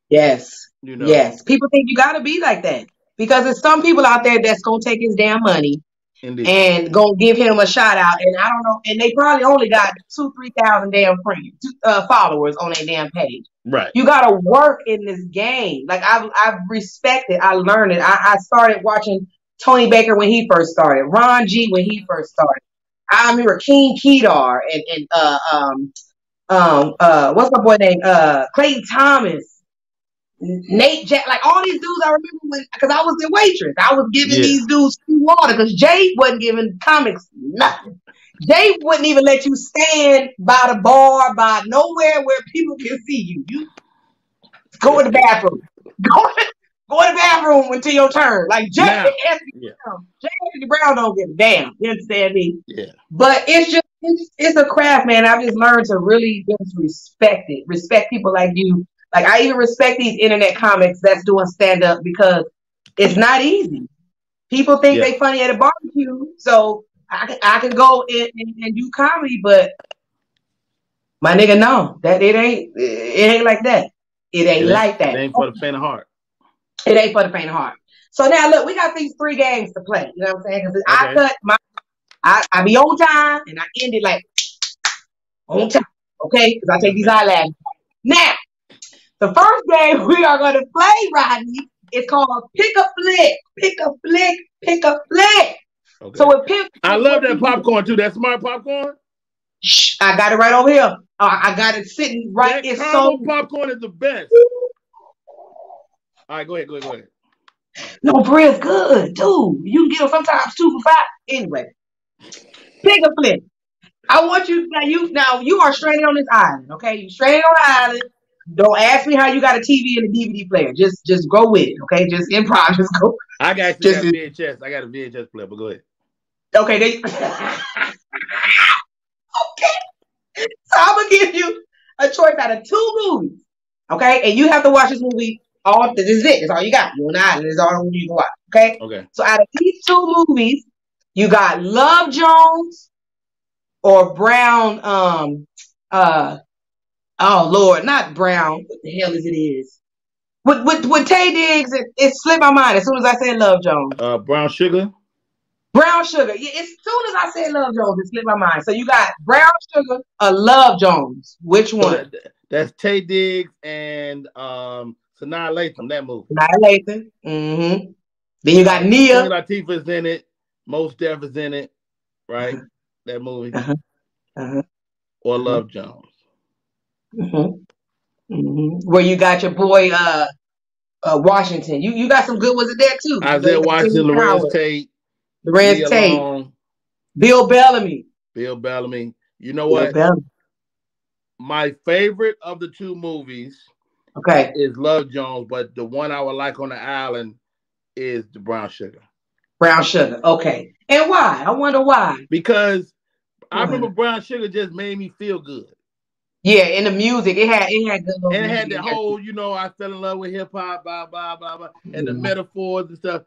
Yes. Yes. People think you gotta be like that. Because there's some people out there that's gonna take his damn money. Indeed. And gonna give him a shout out, and I don't know, and they probably only got 2,000-3,000 damn friends, followers on their damn page. Right. You gotta work in this game. Like I respect it. I learned it. I started watching Tony Baker when he first started, Ron G when he first started. I remember King Kedar and what's my boy name? Clayton Thomas. Nate Jack, like all these dudes, I remember because I was the waitress. I was giving these dudes free water because Jay wasn't giving comics nothing. Jay wouldn't even let you stand by the bar, by nowhere where people can see you. You go in the bathroom. Go in the bathroom until your turn. Like Jay Anthony Brown don't give a damn. You understand me? Yeah. But it's a craft, man. I've just learned to really just respect it. Respect people like you. Like I even respect these internet comics that's doing stand up because it's not easy. People think they funny at a barbecue, so I can go and do comedy, but my nigga, no, that it ain't like that. It ain't like that. It ain't for the faint of heart. It ain't for the faint of heart. So now look, we got these 3 games to play. You know what I'm saying? Because I be on time and I end it like on time. Okay, because I take these eyelashes. Now. The first game we are going to play, Rodney, is called Pick a Flick. Pick a Flick. Pick a Flick. Okay. So I love that popcorn too. That smart popcorn. Shh, I got it right over here. I got it sitting right. That caramel popcorn is the best. All right, go ahead. No, bread's good, dude. You can get them sometimes 2 for $5. Anyway, Pick a Flick. I want you now. You are stranded on this island. Okay, you stranded on the island. Don't ask me how you got a TV and a DVD player. Just go with it, okay? Just improv. Just go. I got VHS. I got a VHS player, but go ahead. Okay, okay. So I'm gonna give you a choice out of 2 movies, okay? And you have to watch this movie. This is it. It's all you got. You're on the island. This is all the movie you can watch, okay? Okay. So out of these 2 movies, you got Love Jones or Brown. Oh Lord, not Brown. What the hell is? With Tay Diggs, it slipped my mind as soon as I said Love Jones. Brown Sugar. Brown Sugar. Yeah, as soon as I said Love Jones, it slipped my mind. So you got Brown Sugar or Love Jones. Which one? That's Tay Diggs and Sanaa Lathan. That movie. Sanaa Lathan. Mm-hmm. Then you got Nia. Latifah's in it. Mos Def is in it. Right. that movie, Uh-huh. Uh-huh. or Uh-huh. Love Jones? Where you got your boy Washington. You got some good ones in there too. Isaiah Timmy Washington, Lorenz Howard, Tate, Lorenz Nia Tate, Long, Bill Bellamy. Bill Bellamy. You know Bill what? Bellamy. My favorite of the two movies Okay. is Love Jones, but the one I would like on the island is the Brown Sugar. Brown Sugar. Okay. And why? I wonder why. Because I Why? remember Brown Sugar just made me feel good. Yeah, in the music, it had good little And it music had the in there. whole, I fell in love with hip hop, blah, blah, blah, blah, and the Yeah. metaphors and stuff.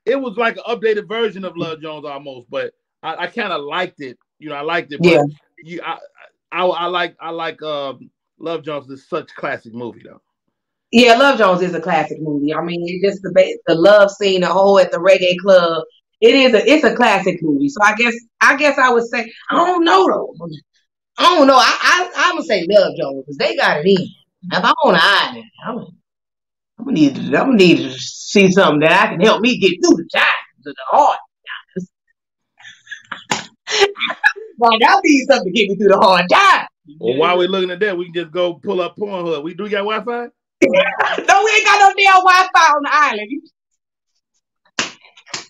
It was like an updated version of Love Jones almost, but I kind of liked it. I liked it, Yeah. but I like Love Jones is such a classic movie though. Yeah, Love Jones is a classic movie. I mean, it's just the love scene, the whole at the reggae club. It's a classic movie. So I guess I would say I don't know though. I don't know. I'm gonna say Love Jones because they got it in. If I'm on an island, I'm gonna need to see something that can help me get through the time to the hard. Like I need something to get me through the hard time. Well, while we're looking at that, we can just go pull up Pornhub. We got Wi-Fi? No, we ain't got no damn Wi-Fi on the island.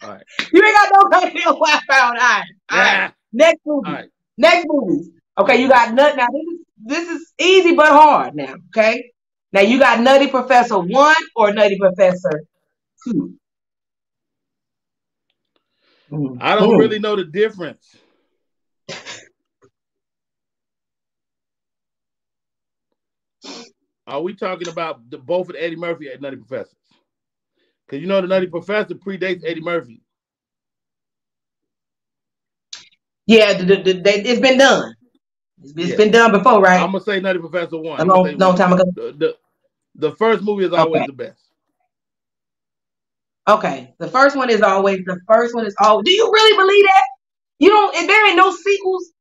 All right. You ain't got no damn Wi-Fi on the island. All right. Next movie. All right. Next movies. Okay, you got Nut. Now this is easy but hard. Now, okay. Now you got Nutty Professor 1 or Nutty Professor 2. I don't really know the difference. Are we talking about both of Eddie Murphy and Nutty Professors? Because the Nutty Professor predates Eddie Murphy. Yeah, it's been done. It's been done before, right? I'm gonna say Nutty Professor 1. A long time ago. The first movie is always the best. Okay, the first one is always. Do you really believe that? You don't. If there ain't no sequels,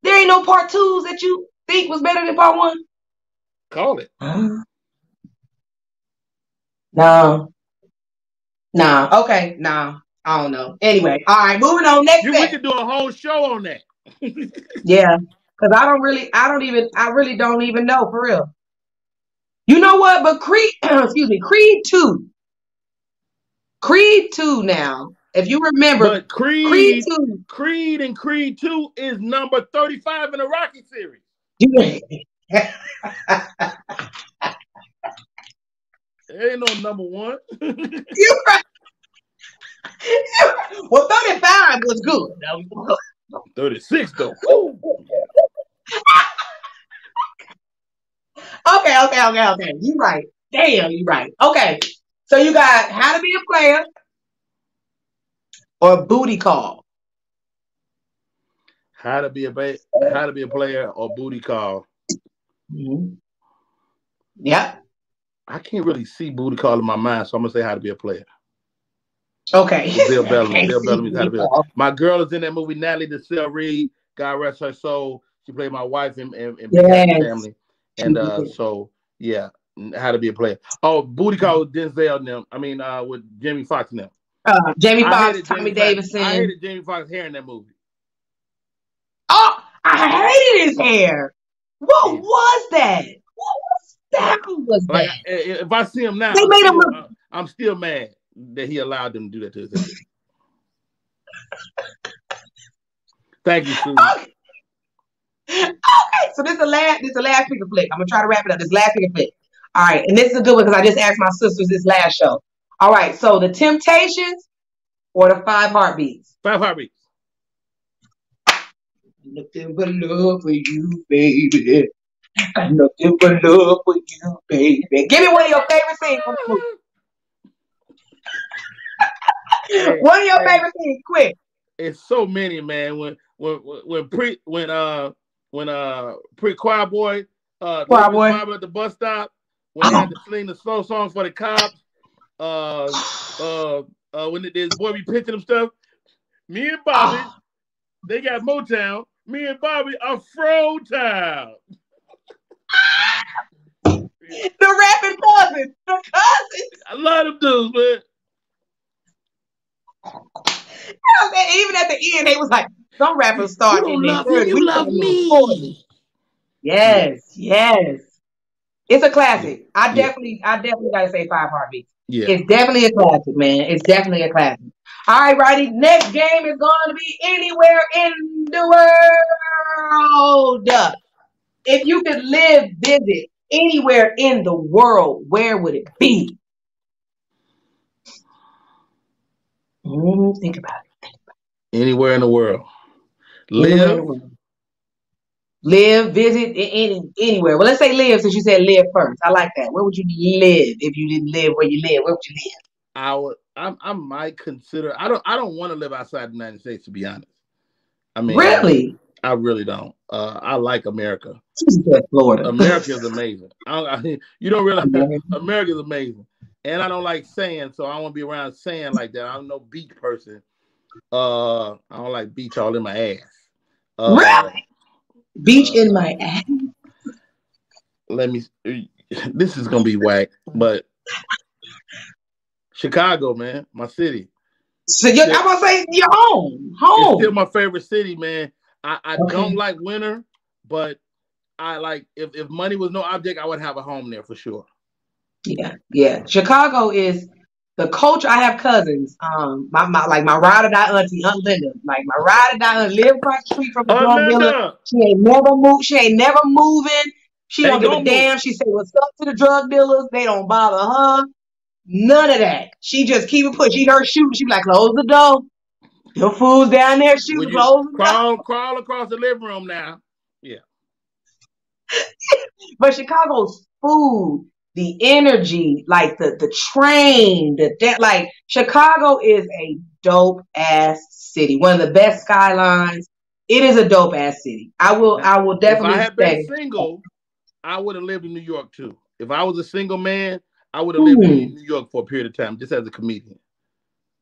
there ain't no part 2s that you think was better than part 1. Call it. No. Nah. Okay. Nah. I don't know. Anyway, all right. Moving on. Next. We could do a whole show on that. Yeah, because I really don't even know for real. You know what? But Creed, excuse me, Creed 2. Creed 2 now. If you remember, but Creed 2. Creed and Creed 2 is number 35 in the Rocky series. There ain't no number 1. You're right. Well, 35 was good. 36 though. Okay. You right. Damn, you right. Okay. So you got How to Be a Player or Booty Call. How to be a player or Booty Call. Mm-hmm. Yep. I can't really see Booty Call in my mind, so I'm gonna say How to Be a Player. Okay. Bill Bellamy. Bill Bellamy's How to Be a Player. My girl is in that movie, Natalie DeSelle Reed. God rest her soul. She played my wife in Big Happy Family. And so yeah, How to Be a Player. Oh, Booty Call with Denzel and them. I mean, with Jamie Foxx and them. Jamie Foxx, Tommy Davidson. I hated Jamie Foxx's hair in that movie. Oh, I hated his hair. What was that? What was that? Like, if I see him now, I'm still mad that he allowed them to do that to his hair. Thank you, Susan. Okay, so this is the last pick of flick. I'm gonna try to wrap it up. This last pick of flick. All right, and this is a good one because I just asked my sisters this last show. All right, so the Temptations or the 5 Heartbeats? 5 Heartbeats. Nothing but love for you, baby. Nothing but love for you, baby. Give me one of your favorite scenes from the movie. One of your favorite scenes, quick. It's so many, man. When Choir Boy at the bus stop, when they had to sing the slow songs for the cops, when this boy be pitching them stuff, me and Bobby, they got Motown. Me and Bobby are Fro-Town. The rapping cousins. The cousins. I love them dudes, man. You know what I'm saying? Even at the end, they was like, Some rappers You start in don't their love him, 30s. you We love started in the 40s. me. Yes, yes. It's a classic. I Yeah. definitely gotta say Five Heartbeats. Yeah. It's definitely a classic, man. It's definitely a classic. All right, Rodney. Next game is going to be anywhere in the world. If you could visit anywhere in the world, where would it be? Think about it. Anywhere in the world. Anywhere in Live. the world. Live, visit, anywhere. Well, let's say live since you said live first. I like that. Where would you live if you didn't live where you live? Where would you live? I might consider. I don't want to live outside the United States, to be honest. I mean, Really? I really don't. I like America. She said Florida. America is amazing. You don't realize America is amazing, and I don't like sand, so I don't want to be around sand like that. I'm no beach person. I don't like beach all in my ass. Really? Beach in uh, my ass. Let me. This is gonna be whack, but Chicago, man, my city. So I'm gonna say your home. It's still Home. my favorite city, man. I don't Okay. like winter, but I like if money was no object, I would have a home there for sure. Yeah, yeah. Chicago is the culture. I have cousins. My ride or die auntie, Aunt Linda. Like my ride or die aunt live across the street from the drug dealer. Linda, She ain't never moved. She ain't never moving. She don't ain't give a gonna move. damn. She say what's up to the drug dealers. They don't bother her. None of that. She just keep it pushing. She heard shooting. She be like, close the door. Your fool's down there Would shooting. you Close the door. crawl across the living room now? Yeah. But Chicago's food, the energy, like the train, like Chicago is a dope ass city. One of the best skylines. It is a dope ass city. Now, I will if I definitely had been say. single, I would have lived in New York too. If I was a single man, I would have lived in Hmm. New York for a period of time, just as a comedian.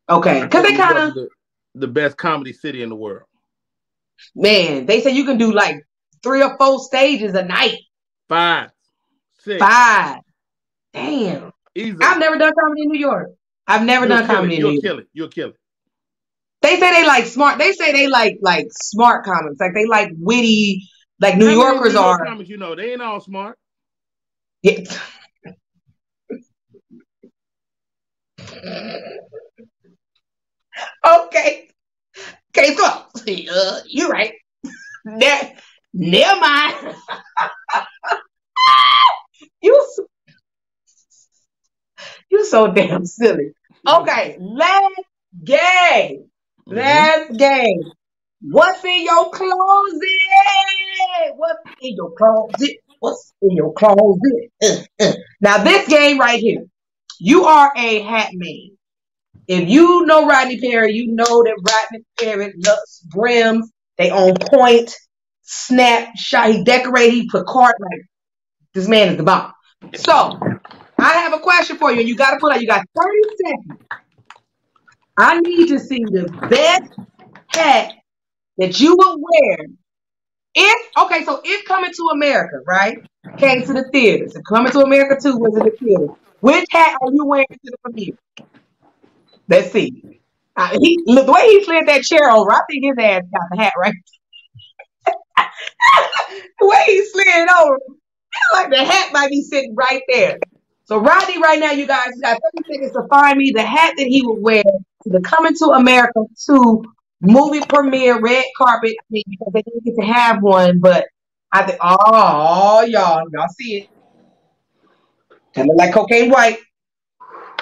Okay, I because think they New kind York of is the best comedy city in the world. man. They say you can do like 3 or 4 stages a night. 5, 6, 5. Damn. I've easily. never done comedy in New York. I've never You'll done kill it. comedy in New You'll York. kill it. You'll kill it. They say they like smart. They say they like smart comics. Like they like witty. Like New How many New Yorkers York are. comics you know? They ain't all smart. Yeah. Okay. Okay, so you're right. Never mind. You you so damn silly. Okay, last game. Mm-hmm. Last game. What's in your closet? What's in your closet? What's in your closet? Now this game right here. You are a hat man. If you know Rodney Perry, you know that Rodney Perry loves brims. They on point, snap, shot. He decorate. He put cart like this man is the bomb. So I have a question for you, and you got to put out. You got 30 seconds. I need to see the best hat that you would wear if Coming to America, right, came to the theaters, and Coming to America 2 was in the theater, which hat are you wearing to the premiere? Let's see. Look, the way he slid that chair over, I think his ass got the hat right. The way he slid it over, like the hat might be sitting right there. So Rodney, right now, you guys, you got 30 seconds to find me the hat that he would wear to the Coming to America 2 movie premiere, red carpet. I mean, because they didn't get to have one, but I think, oh, y'all see it. That look like cocaine white.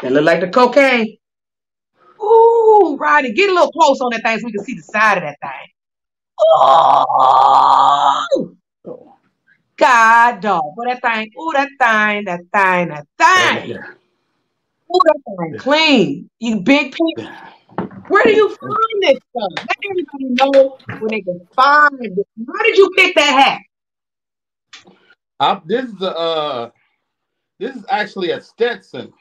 That look like the cocaine. Ooh, Rodney, get a little close on that thing so we can see the side of that thing. Oh, God, dog. But that thing, ooh, that thing. Ooh, that thing clean. You big piece. Where do you find this stuff? Let everybody know where they can find it. Why did you pick that hat? This is actually a Stetson.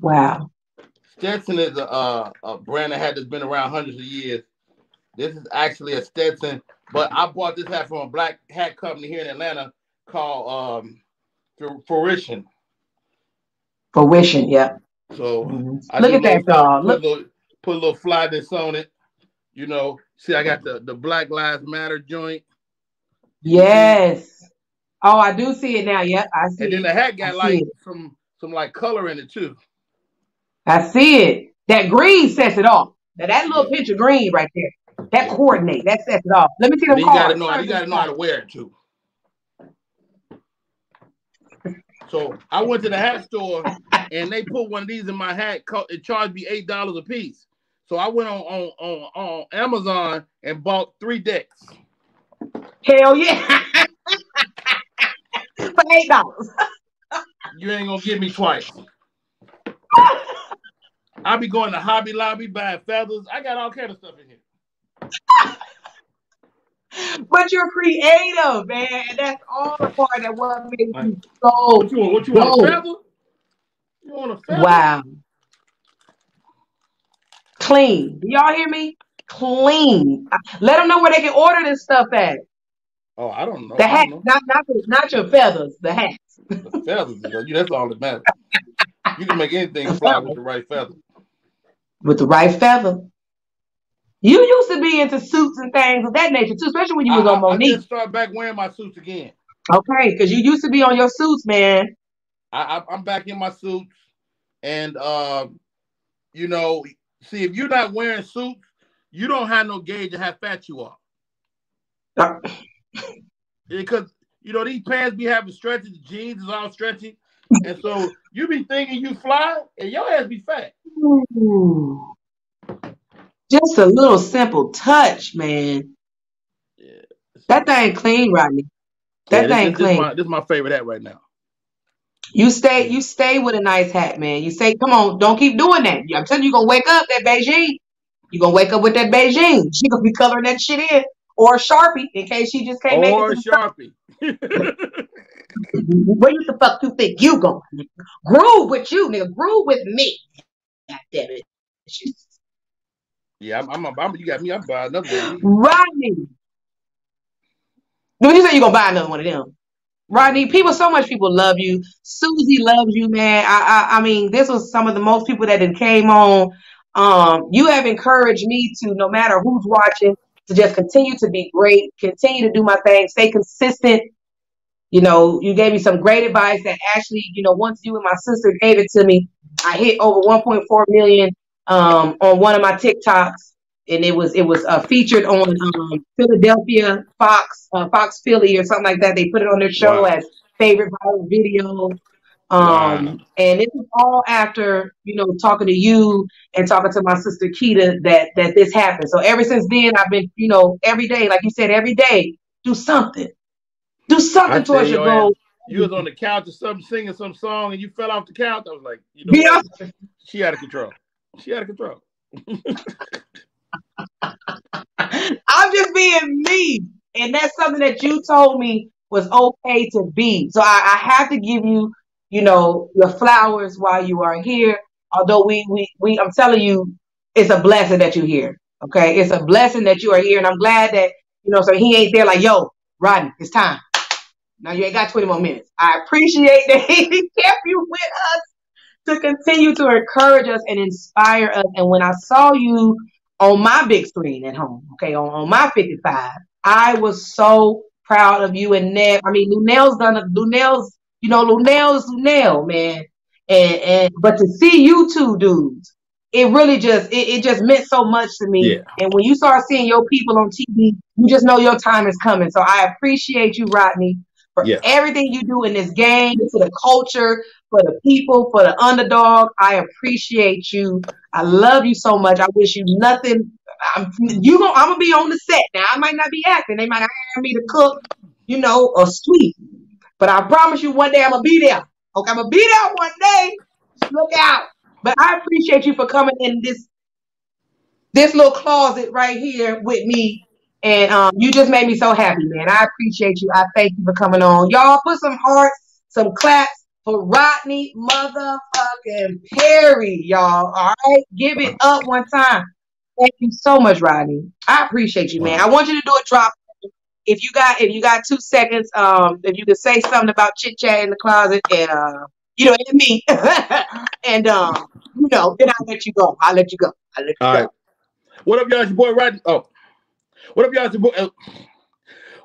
Wow. Stetson is a brand of hat that's been around hundreds of years. This is actually a Stetson, but I bought this hat from a black hat company here in Atlanta called Fruition. Fruition, yeah. So Mm-hmm. I Look do at that, little stuff, dog. Look. put a little flyness on it. You know, see, I got the Black Lives Matter joint. Yes. Oh, I do see it now. Yep, I see And then it. the hat I got see like it. some like color in it too. I see it. That green sets it off. Now that little Yeah, picture green right there, that yeah. coordinate, that sets it off. Let me see And them then you gotta cards. know Turn to the how side. to wear it too. So I went to the hat store and they put one of these in my hat. It charged me $8 a piece. So I went on Amazon and bought 3 decks. Hell yeah. For $8. You ain't gonna get me twice. I be going to Hobby Lobby buying feathers. I got all kind of stuff in here. But you're creative, man. And that's all the part that what makes Like, you so what you want? What you want? A dope. feather? You want a feather? Wow. Clean. Do y'all hear me? Clean. Let them know where they can order this stuff at. Oh, I don't know. The I hat, don't know. not your feathers, the hat. The feathers, that's all that matters. You can make anything fly with the right feather. With the right feather. You used to be into suits and things of that nature too, especially when you was on I Monique. just started back wearing my suits again. Okay, because you used to be on your suits, man. I'm back in my suits, and you know, see, if you're not wearing suits, you don't have no gauge of how fat you are. Because these pants be having stretchy, the jeans is all stretchy, and so you be thinking you fly, and your ass be fat. Ooh. Just a little simple touch, man. Yeah. That thing clean, Rodney. That thing clean. This is my favorite hat right now. You stay with a nice hat, man. You say, come on, don't keep doing that. I'm telling you, you're gonna wake up that Beijing. You're gonna wake up with that Beijing. She gonna be coloring that shit in. Or a Sharpie in case she just can't make it Or to a Sharpie. Where the fuck you think you going? Groove with you, nigga. Groove with me. God damn it. Yeah, you got me. I'm buying another one. Rodney. When you say you're gonna buy another one of them? Rodney, so much people love you. Susie loves you, man. I mean, this was some of the most people that came on. You have encouraged me to, no matter who's watching, to just continue to be great, continue to do my thing, stay consistent. You gave me some great advice that actually, once you and my sister gave it to me, I hit over 1.4 million on one of my TikToks, and it was featured on Philadelphia Fox Philly or something like that. They put it on their show Wow. as favorite viral video. Wow. And it was all after, talking to you and talking to my sister Keita that this happened. So ever since then, I've been, every day, like you said, every day, do something. Do something towards your goal. You was on the couch or something, singing some song, and you fell off the couch. I was like, what? She out of control. She out of control. I'm just being me. And that's something that you told me was okay to be. So I have to give you, your flowers while you are here. Although I'm telling you, it's a blessing that you're here. Okay. It's a blessing that you are here. And I'm glad that, so he ain't there like, yo, Rodney, it's time. Now you ain't got 20 more minutes. I appreciate that he kept you with us to continue to encourage us and inspire us. And when I saw you on my big screen at home, okay, on my 55, I was so proud of you and Ned. I mean, Lunel's, Lunel, man. And but to see you two dudes, it really just it just meant so much to me. Yeah. And when you start seeing your people on TV, you just know your time is coming. So I appreciate you, Rodney, for everything you do in this game, for the culture, for the people, for the underdog. I appreciate you. I love you so much. I wish you nothing. I'm gonna be on the set now. I might not be acting. They might not hire me to cook, a sweet. But I promise you, one day I'm gonna be there. Okay, I'm gonna be there one day. Just look out. But I appreciate you for coming in this little closet right here with me. And you just made me so happy, man. I appreciate you. I thank you for coming on. Y'all put some hearts, some claps for Rodney motherfucking Perry, y'all. All right? Give it up one time. Thank you so much, Rodney. I appreciate you, man. I want you to do a drop. If you got 2 seconds, if you could say something about Chit-Chat in the closet and and me. And then I'll let you go. All right. What up, y'all? It's your boy Rodney. Oh, what up, y'all? It's your boy.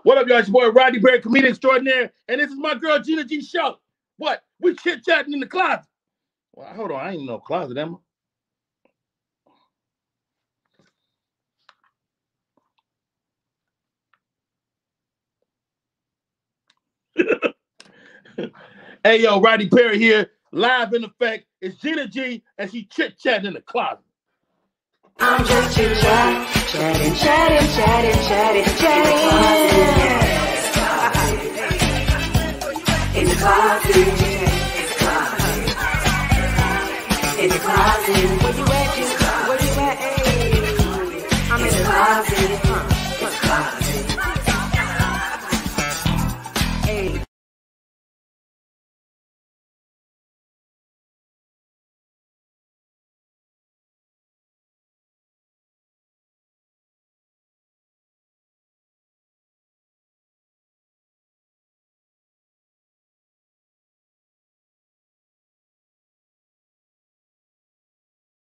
What up, y'all? It's your boy Rodney Berry, comedian extraordinaire, and this is my girl Gina G show. What? We chit-chatting in the closet. Well, hold on, I ain't in no closet, am I? Hey, yo, Rodney Perry here, live in effect. It's Gina G, and she chit-chatting in the closet. I'm just chatting, chatting. In the closet, in the closet.